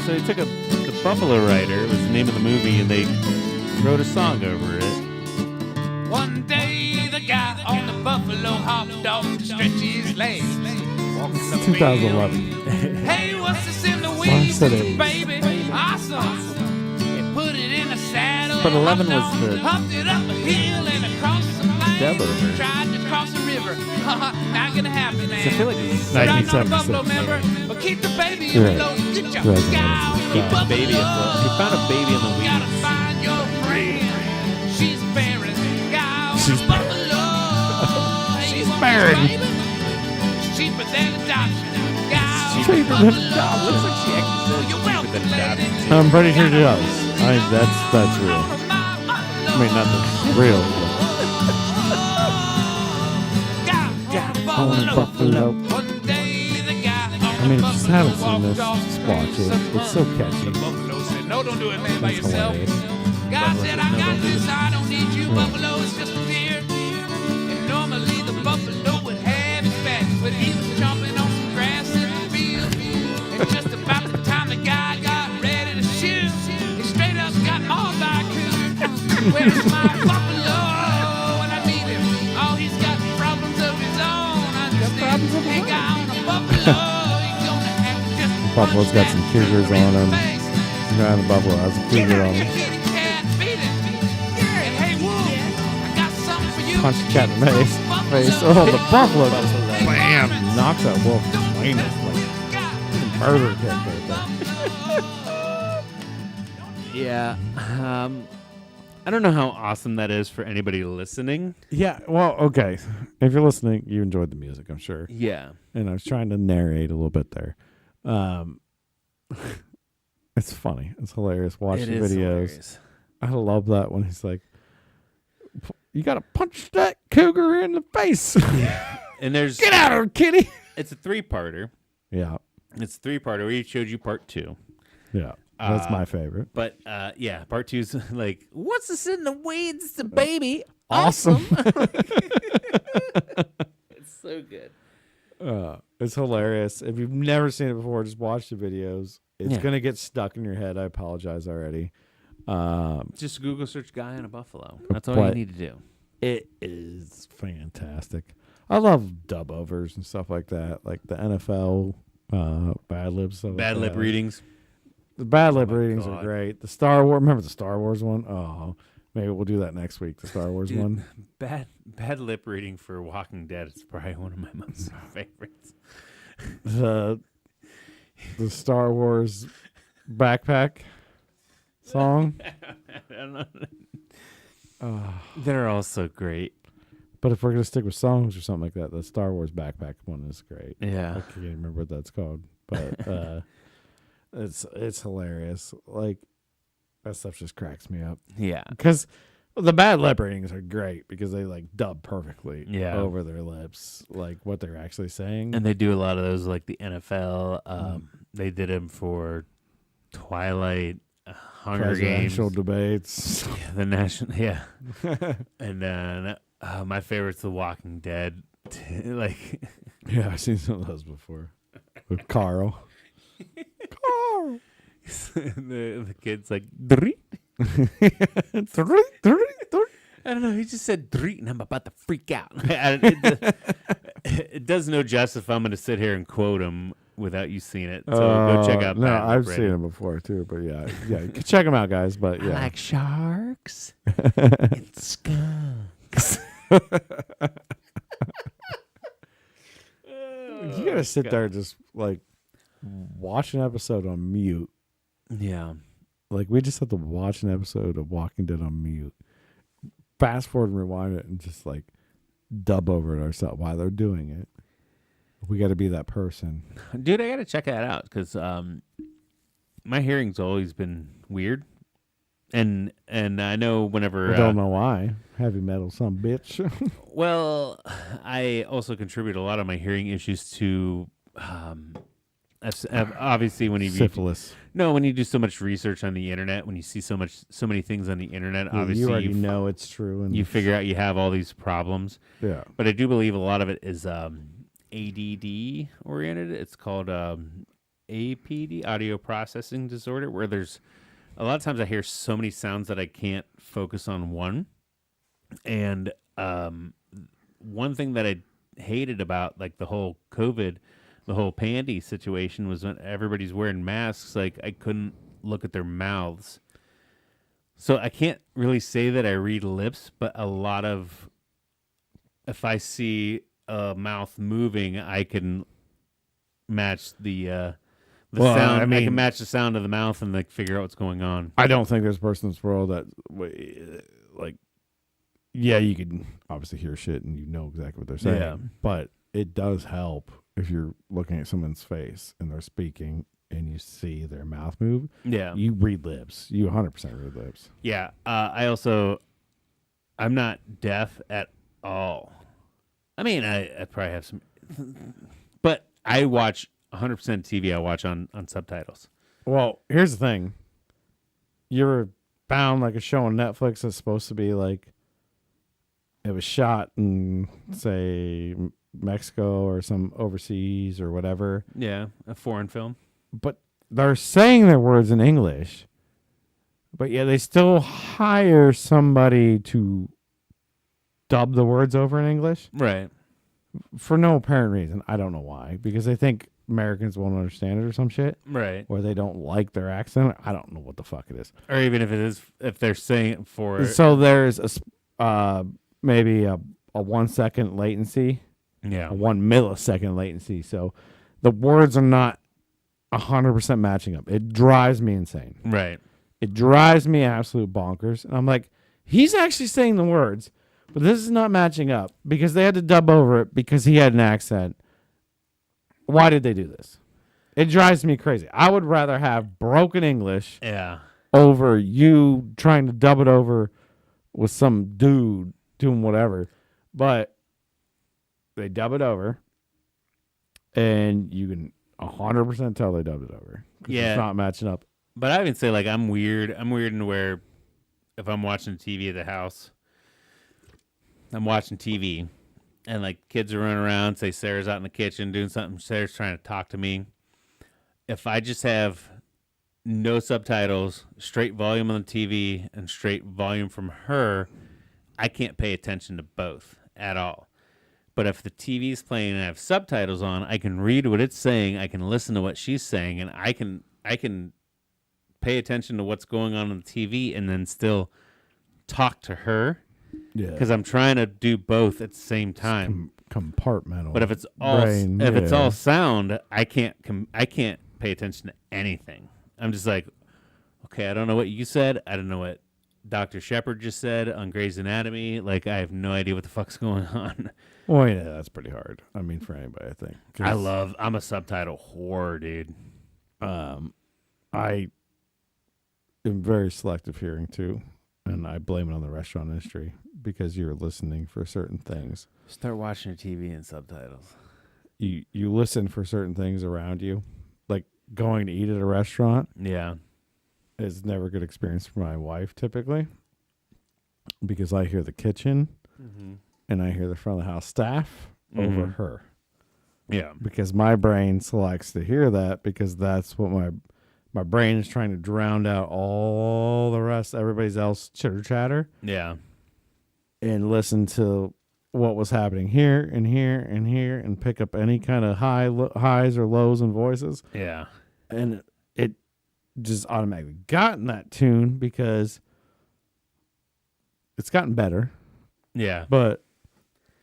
So they took the Buffalo Rider was the name of the movie, and they wrote a song over it. One day the guy on the buffalo hopped off to stretch his legs. 2011. Hey, what's this in the weeds, baby? Awesome. They put it in a saddle. But 11 was the humped it up a hill and across the plain. river. Tried to cross a river. Not gonna happen, man. I feel like it's 1976. But keep the baby afloat. Get your scout. Keep the baby afloat. He found a baby in the weeds. Gotta find your friend. She's barren. She's buffalo. She's barren. adoption. Gown Cheaper than adoption. Looks like she actually said You're cheaper welcome, than lady. adoption. I'm pretty sure she does. That's real. I mean, not that's real. Buffalo. I mean, if you just haven't seen this, just watch it. It's so catchy. Buffalo said, no, don't do it, man, by It's yourself. hilarious. God said, I got this, I don't need you. Buffalo is just a deer. And normally the buffalo would have his back, but he was chomping on some grass in the field. And just about the time the guy got ready to shoot, he straight up got mauled by a cougar. Where's my buffalo? When I meet him, oh, he's got problems of his own. Understand? Ain't got on a buffalo. He's gonna have to just Buffalo's got some cougars on him. Yeah, the buffalo has a cougar on him. Punch the cat in the face. Oh, the buffalo just bam knocks that wolf clean. Like murder kick right there. Yeah. I don't know how awesome that is for anybody listening. Yeah, well, okay. If you're listening, you enjoyed the music, I'm sure. Yeah. And I was trying to narrate a little bit there. It's funny. It's hilarious. Watch the videos. Hilarious. I love that when he's like, you got to punch that cougar in the face. And there's Get out of here, kitty. it's a 3-parter. Yeah. It's a 3-parter. We showed you part 2. Yeah. That's my favorite. But yeah, part 2's like, what's this in the weeds? It's a baby. Awesome. It's so good. It's hilarious. If you've never seen it before, just watch the videos. It's Yeah. going to get stuck in your head. I apologize already. Just Google search guy on a buffalo. That's all you But- need to do. It is fantastic. I love dub overs and stuff like that, like the NFL bad libs. Stuff Bad like lip that. readings. The bad lip my readings God. are great. The Star Wars, remember the Star Wars one? Oh, maybe we'll do that next week. The Star Wars Dude, one. Bad lip reading for Walking Dead is probably one of my most favorites. The Star Wars backpack song. I don't know. They're all so great. But if we're gonna stick with songs or something like that, the Star Wars backpack one is great. Yeah. I can't remember what that's called, but it's hilarious. Like that stuff just cracks me up Yeah. because the bad lip readings are great because they like dub perfectly Yeah. over their lips, like what they're actually saying. And they do a lot of those, like the NFL. They did them for Twilight, Hunger Games, Presidential debates. yeah, the national, yeah. And then my favorite's The Walking Dead. Like, Yeah, I've seen some of those before. With Carl. Carl. the kid's like, "Dreet." I don't know. He just said "Dreet," and I'm about to freak out. It does no justice if I'm going to sit here and quote him without you seeing it. So go check out. No, Bad Lip I've Reading. seen it before too, but yeah, check them out, guys. But yeah, I like sharks and skunks. you gotta sit there and just like watch an episode on mute. Yeah. Like we just have to watch an episode of Walking Dead on mute. Fast forward and rewind it and just like dub over it ourselves while they're doing it. We got to be that person. Dude, I got to check that out because my hearing's always been weird. And I know whenever... I don't know why. Heavy metal, some bitch. Well, I also contribute a lot of my hearing issues to... obviously, when you Syphilis. when you do so much research on the internet, when you see so many things on the internet, Yeah, obviously you already know it's true, and you figure out you have all these problems. yeah, But I do believe a lot of it is ADD oriented. It's called APD, audio processing disorder, where there's a lot of times I hear so many sounds that I can't focus on one. And one thing that I hated about like the whole COVID, the whole pandy situation was when everybody's wearing masks, like I couldn't look at their mouths. So I can't really say that I read lips, but a lot of, if I see a mouth moving, I can match the Well, sound. I mean- can match the sound of the mouth and like figure out what's going on. I don't think there's a person in this world that like. Yeah, you can obviously hear shit and you know exactly what they're saying, Yeah. but it does help if you're looking at someone's face and they're speaking and you see their mouth move, Yeah. you read lips. You 100% read lips. Yeah. I'm not deaf at all. I mean, I probably have some, but I watch 100% TV. I watch on subtitles. Well, here's the thing. You're found like a show on Netflix that's supposed to be like it was shot in, say, Mexico or some overseas or whatever. Yeah, a foreign film. But they're saying their words in English. But yeah, they still hire somebody to dub the words over in English. Right. For no apparent reason. I don't know why. Because they think Americans won't understand it or some shit. Right. Or they don't like their accent. I don't know what the fuck it is. Or even if they're saying it for... So there's maybe a 1 second latency. Yeah. A 1 millisecond latency. So the words are not 100% matching up. It drives me insane. Right. It drives me absolute bonkers. And I'm like, he's actually saying the words, but this is not matching up because they had to dub over it because he had an accent. Why did they do this? It drives me crazy. I would rather have broken English over you trying to dub it over with some dude doing whatever. But they dub it over, and you can 100% tell they dubbed it over. Yeah. It's not matching up. But I even say, like, I'm weird. I'm weird in where if I'm watching TV at the house, I'm watching TV, and, like, kids are running around. Say Sarah's out in the kitchen doing something. Sarah's trying to talk to me. If I just have no subtitles, straight volume on the TV, and straight volume from her, I can't pay attention to both at all. But if the TV's playing and I have subtitles on, I can read what it's saying. I can listen to what she's saying, and I can pay attention to what's going on the TV and then still talk to her. Yeah. Because I'm trying to do both at the same time. Compartmental. But if it's all brain, it's all sound, I can't pay attention to anything. I'm just like, okay, I don't know what you said. I don't know what Dr. Shepard just said on Grey's Anatomy. Like, I have no idea what the fuck's going on. Well, yeah, that's pretty hard. I mean, for anybody, I think. I'm a subtitle whore, dude. I am very selective hearing too, and I blame it on the restaurant industry because you're listening for certain things. Start watching your TV in subtitles. You listen for certain things around you, like going to eat at a restaurant. Yeah, is never a good experience for my wife typically because I hear the kitchen and I hear the front of the house staff over her. Yeah, because my brain selects to hear that because that's what my brain is trying to drown out all the rest, everybody's else chitter chatter. Yeah. And listen to what was happening here and here and here and pick up any kind of highs or lows in voices. Yeah. And it just automatically got in that tune because it's gotten better. Yeah. But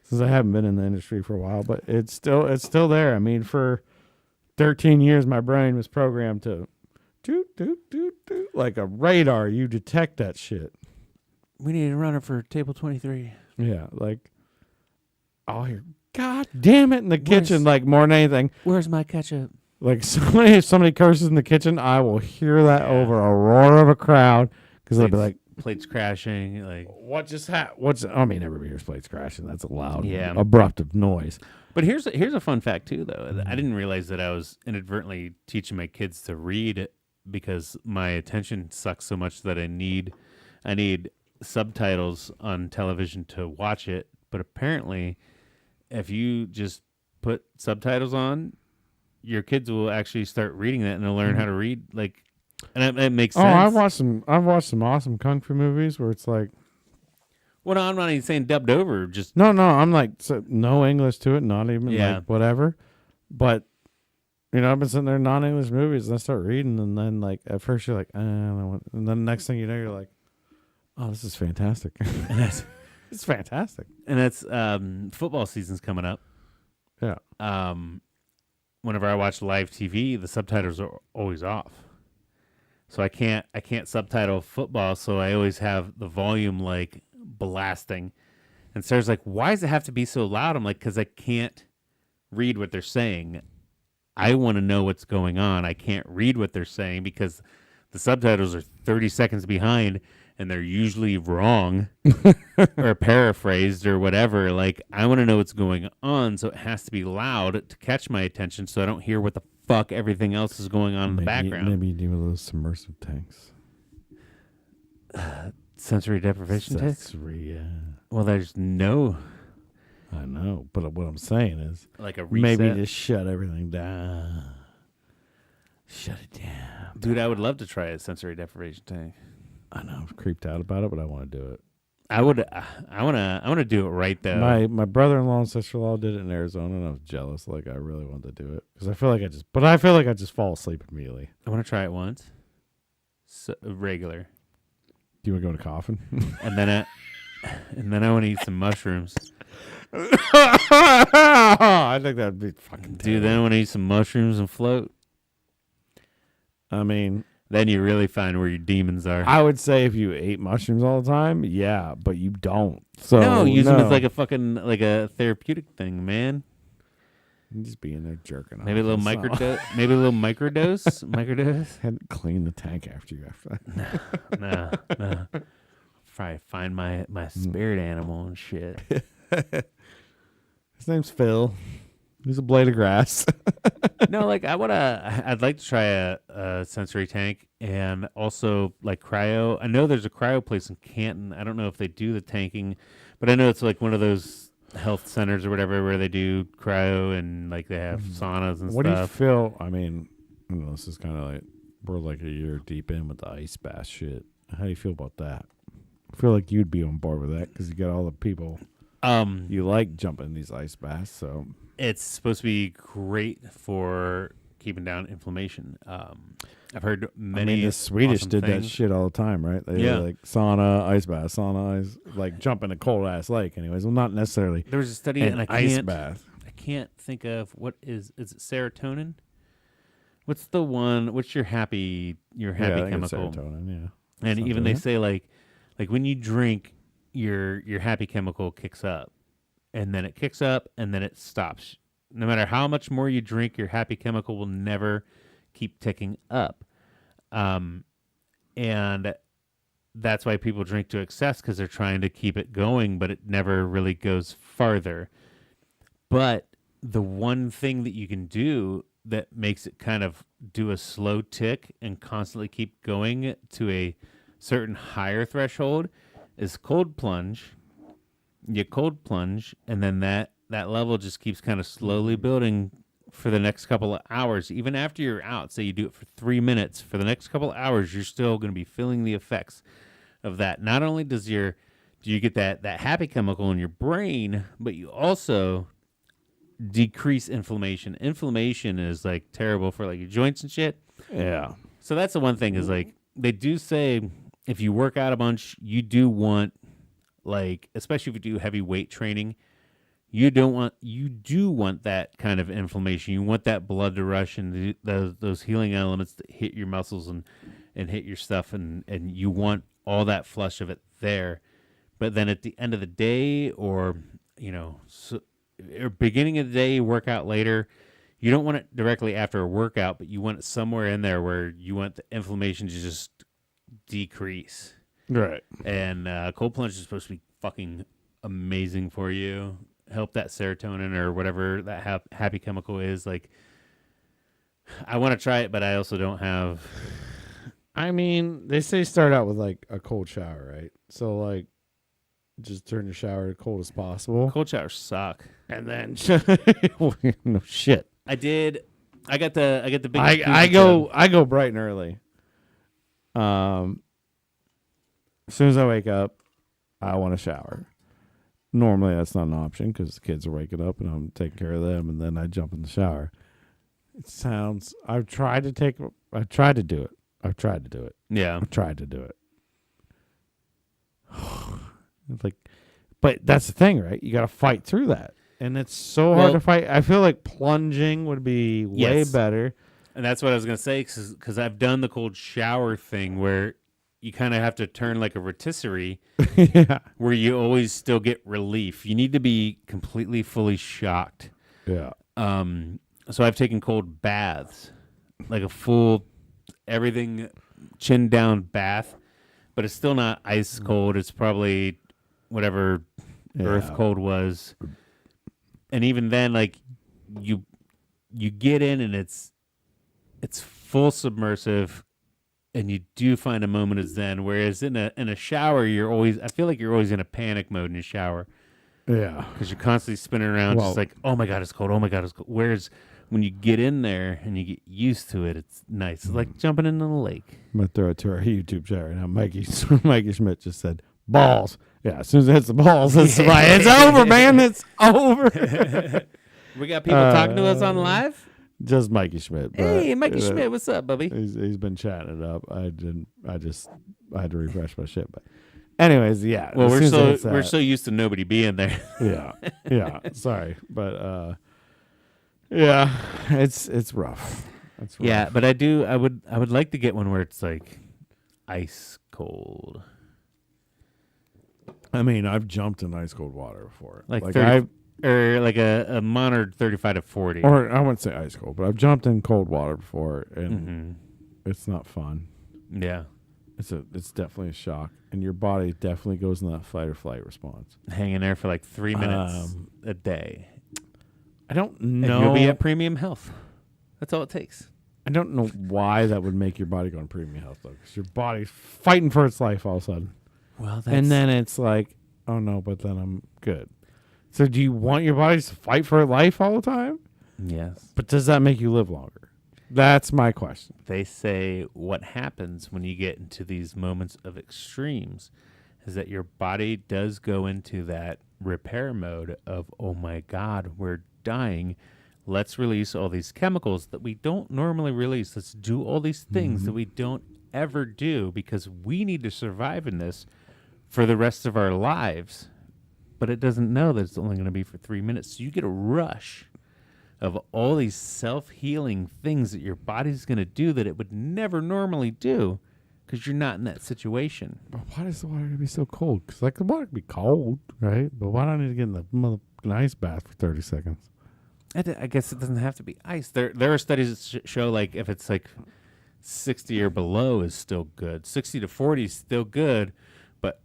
since I haven't been in the industry for a while, but it's still there. I mean, for 13 years, my brain was programmed to do like a radar. You detect that shit. We need a runner for table 23. Yeah, like I'll hear God damn it in the kitchen, like more than anything. Where's my ketchup? Like if somebody curses in the kitchen, I will hear that over a roar of a crowd because they'll be like plates crashing. Like what just happened? I mean, everybody hears plates crashing. That's a loud, abrupt noise. But here's a fun fact too, though. I didn't realize that I was inadvertently teaching my kids to read because my attention sucks so much that I need subtitles on television to watch it. But apparently, if you just put subtitles on, your kids will actually start reading that and they'll learn how to read. Like, and it makes sense. I've watched some awesome kung fu movies where it's like, well, no, I'm not even saying dubbed over. Just no. I'm like no English to it, not even like whatever. But you know, I've been sitting there non-English movies and I start reading, and then like at first you're like, I don't know, and then the next thing you know, you're like, oh, this is fantastic. It's fantastic. And that's football season's coming up. Yeah. Whenever I watch live TV, the subtitles are always off. So I can't subtitle football, so I always have the volume like blasting. And Sarah's like, why does it have to be so loud? I'm like, because I can't read what they're saying. I want to know what's going on. I can't read what they're saying because the subtitles are 30 seconds behind and they're usually wrong or paraphrased or whatever. Like, I want to know what's going on, so it has to be loud to catch my attention so I don't hear what the fuck everything else is going on in the background. Maybe you need one of those submersive tanks. Sensory deprivation tanks? Yeah. Well, there's no... I know, but what I'm saying is... Like a reset? Maybe just shut everything down. Shut it down. Dude, I would love to try a sensory deprivation tank. I know, I'm creeped out about it, but I want to do it. I want to do it right though. My brother-in-law and sister-in-law did it in Arizona, and I was jealous. Like, I really wanted to do it because I feel like I just fall asleep immediately. I want to try it once. Regular. Do you want to go in a coffin? and then I want to eat some mushrooms. I think that'd be fucking Dude, then I want to eat some mushrooms and float. I mean, then you really find where your demons are. I would say if you ate mushrooms all the time, yeah, but you don't. So no, use them as like a therapeutic thing, man. You just be in there jerking off. Maybe a little microdose. Maybe a little microdose. Microdose. Had to clean the tank after you. After that. No. Probably find my spirit animal and shit. His name's Phil. He's a blade of grass. No, like I'd like to try a sensory tank and also like cryo. I know there's a cryo place in Canton. I don't know if they do the tanking, but I know it's like one of those health centers or whatever where they do cryo and like they have saunas and what stuff. Do you feel? I mean, this is kind of like we're like a year deep in with the ice bath shit. How do you feel about that? I feel like you'd be on board with that because you got all the people you like jumping in these ice baths. So it's supposed to be great for keeping down inflammation. I've heard many. I mean, the Swedish awesome did things. that shit all the time, right? They Yeah. like sauna, ice bath, sauna, ice, like jump in a cold ass lake. Anyways, well, not necessarily. There was a study, an and ice bath. I can't think of what is it serotonin? What's the one? What's your happy I think it's chemical? serotonin, yeah. And Something even they like say like when you drink, your happy chemical kicks up, and then it kicks up, and then it stops. No matter how much more you drink, your happy chemical will never keep ticking up. And that's why people drink to excess because they're trying to keep it going, but it never really goes farther. But the one thing that you can do that makes it kind of do a slow tick and constantly keep going to a certain higher threshold is cold plunge. You cold plunge, and then that level just keeps kind of slowly building for the next couple of hours. Even after you're out, say you do it for 3 minutes, for the next couple of hours, you're still going to be feeling the effects of that. Not only do you get that happy chemical in your brain, but you also decrease inflammation. Inflammation is like terrible for like your joints and shit. Yeah. So that's the one thing is like they do say if you work out a bunch, you do want like, especially if you do heavy weight training, you do want that kind of inflammation. You want that blood to rush and those healing elements that hit your muscles and hit your stuff, and you want all that flush of it there. But then at the end of the day, or or beginning of the day, work out later, you don't want it directly after a workout, but you want it somewhere in there where you want the inflammation to just decrease. Right. And cold plunge is supposed to be fucking amazing for you. Help that serotonin or whatever that happy chemical is. Like, I want to try it, but I also don't have. I mean, they say start out with like a cold shower, right? So like, just turn your shower as cold as possible. Cold showers suck. And then no shit. I got the big. I go bright and early. As soon as I wake up, I want to shower. Normally, that's not an option because the kids are waking up and I'm taking care of them, and then I jump in the shower. I've tried to do it. Yeah. I've tried to do it. But that's the thing, right? You got to fight through that. And it's so hard to fight. I feel like plunging would be way better. And that's what I was going to say, because I've done the cold shower thing where you kind of have to turn like a rotisserie where you always still get relief. You need to be completely, fully shocked. Yeah. So I've taken cold baths, like a full everything chin down bath, but it's still not ice cold. It's probably whatever earth cold was. And even then, like you get in and it's full submersive, and you do find a moment of zen. Whereas in a shower, I feel like you're always in a panic mode in a shower. Yeah, because you're constantly spinning around, just like, oh my god, it's cold. Oh my god, it's cold. Whereas when you get in there and you get used to it, it's nice. It's like jumping into the lake. I'm gonna throw it to our YouTube chat right now. Mikey Schmidt just said balls. Yeah, as soon as it hits the balls, it's like, it's over, man. It's over. We got people talking to us on live. Just Mikey Schmidt. Hey, Mikey Schmidt, what's up, Bubby? He's been chatting it up. I had to refresh my shit, but. Anyways, yeah. Well, we're so used to nobody being there. Yeah. Sorry, but yeah, it's rough. It's rough. Yeah, but I would like to get one where it's like ice cold. I mean, I've jumped in ice cold water before, like 30, or like a monitored 35 to 40. Or I wouldn't say ice cold, but I've jumped in cold water before, and it's not fun. Yeah. It's definitely a shock, and your body definitely goes in that fight or flight response. Hanging there for like 3 minutes a day. I don't know. And you'll be at premium health. That's all it takes. I don't know why that would make your body go in premium health, though, because your body's fighting for its life all of a sudden. Well, and then it's like, oh no, but then I'm good. So do you want your body to fight for life all the time? Yes. But does that make you live longer? That's my question. They say what happens when you get into these moments of extremes is that your body does go into that repair mode of, oh my God, we're dying. Let's release all these chemicals that we don't normally release. Let's do all these things that we don't ever do because we need to survive in this for the rest of our lives. But it doesn't know that it's only going to be for 3 minutes. So you get a rush of all these self-healing things that your body's going to do that it would never normally do because you're not in that situation. But why does the water going to be so cold? Because like the water can be cold, right? But why do I need to get in the motherfucking ice bath for 30 seconds? I guess it doesn't have to be ice. There are studies that show like if it's like 60 or below is still good. 60 to 40 is still good, but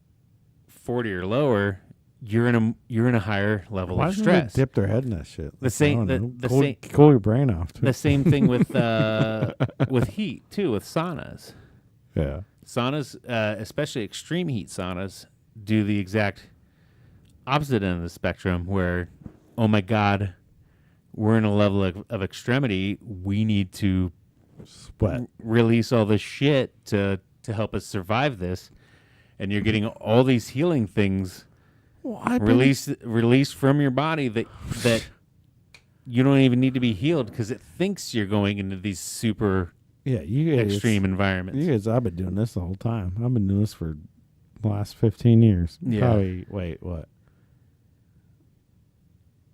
40 or lower, you're in a higher level of stress. Why don't they dip their head in that shit? Cool your brain off. Too. The same thing with with heat too, with saunas. Yeah, saunas, especially extreme heat saunas, do the exact opposite end of the spectrum. Where, oh my God, we're in a level of extremity. We need to sweat, release all this shit to help us survive this, and you're getting all these healing things. Released from your body that you don't even need to be healed because it thinks you're going into these super extreme environments. You guys, I've been doing this the whole time. I've been doing this for the last 15 years. Yeah. Probably, wait, what?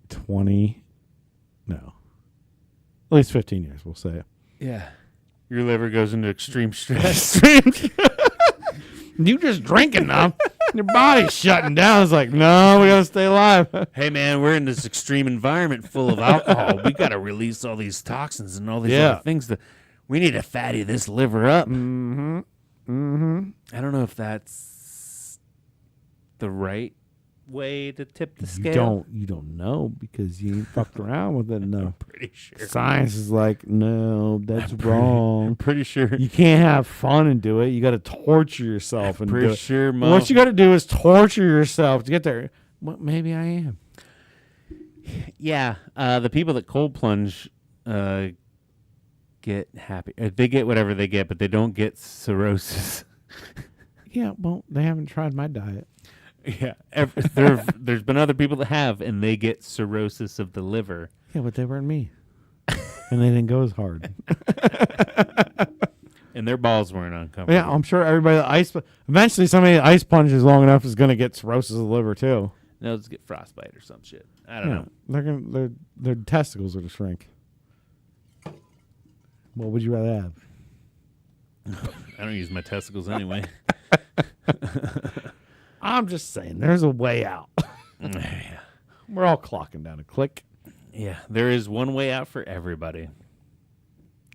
20? No. At least 15 years, we'll say. Yeah. Your liver goes into extreme stress. You just drink enough. Your body's shutting down. It's like, no, we got to stay alive. Hey, man, we're in this extreme environment full of alcohol. We got to release all these toxins and all these other things. We need to fatty this liver up. Mm-hmm. Mm-hmm. I don't know if that's the right way to tip the scale. You don't know because you ain't fucked around with it enough. I'm pretty sure. Science is like, no, that's wrong. I'm pretty sure. You can't have fun and do it. You got to torture yourself and pretty do it. Sure, what you got to do is torture yourself to get there. Well, maybe I am. Yeah, the people that cold plunge get happy. They get whatever they get, but they don't get cirrhosis. Yeah, well, they haven't tried my diet. Yeah, there's been other people that have, and they get cirrhosis of the liver. Yeah, but they weren't me, and they didn't go as hard. And their balls weren't uncomfortable. Yeah, I'm sure everybody that eventually somebody that ice plunges long enough is going to get cirrhosis of the liver too. No, let's get frostbite or some shit. I don't know. Their testicles are to shrink. What would you rather have? I don't use my testicles anyway. I'm just saying, there's a way out. Yeah. We're all clocking down a click. Yeah, there is one way out for everybody.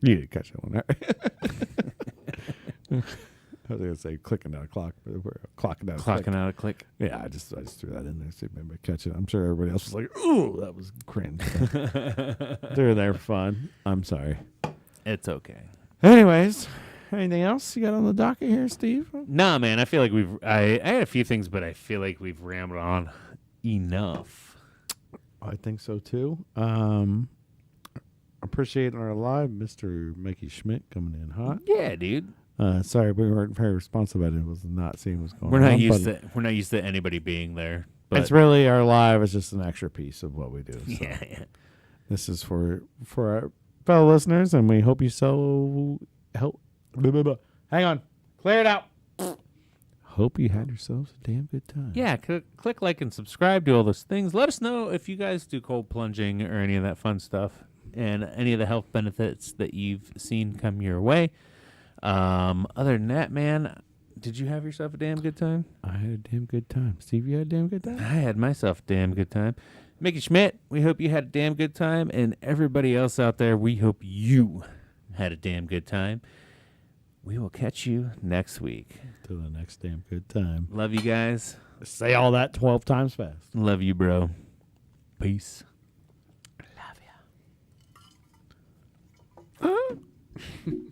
You didn't catch that one. Right? I was going to say clicking out a clock, but we're clocking out a click. Clocking out a click. Yeah, I just threw that in there to see if maybe I catch it. I'm sure everybody else was like, ooh, that was cringe. They're fun. I'm sorry. It's okay. Anyways, anything else you got on the docket here, Steve? Nah, man, I feel like I had a few things, but I feel like we've rambled on enough. I think so, too. Appreciating our live, Mr. Mikey Schmidt coming in hot. Yeah, dude. Sorry, we weren't very responsive. I was not seeing what's going on. We're not used to anybody being there. But it's really our live is just an extra piece of what we do. So. Yeah. This is for our fellow listeners, and we hope you so help. Hang on, clear it out. Hope you had yourselves a damn good time. Yeah, click like and subscribe, do all those things. Let us know if you guys do cold plunging or any of that fun stuff, and any of the health benefits that you've seen come your way. Other than that, man, did you have yourself a damn good time? I had a damn good time. Steve, you had a damn good time? I had myself a damn good time. Mickey Schmidt, we hope you had a damn good time. And everybody else out there, we hope you had a damn good time. We will catch you next week. Till the next damn good time. Love you guys. Say all that 12 times fast. Love you, bro. Peace. Love ya.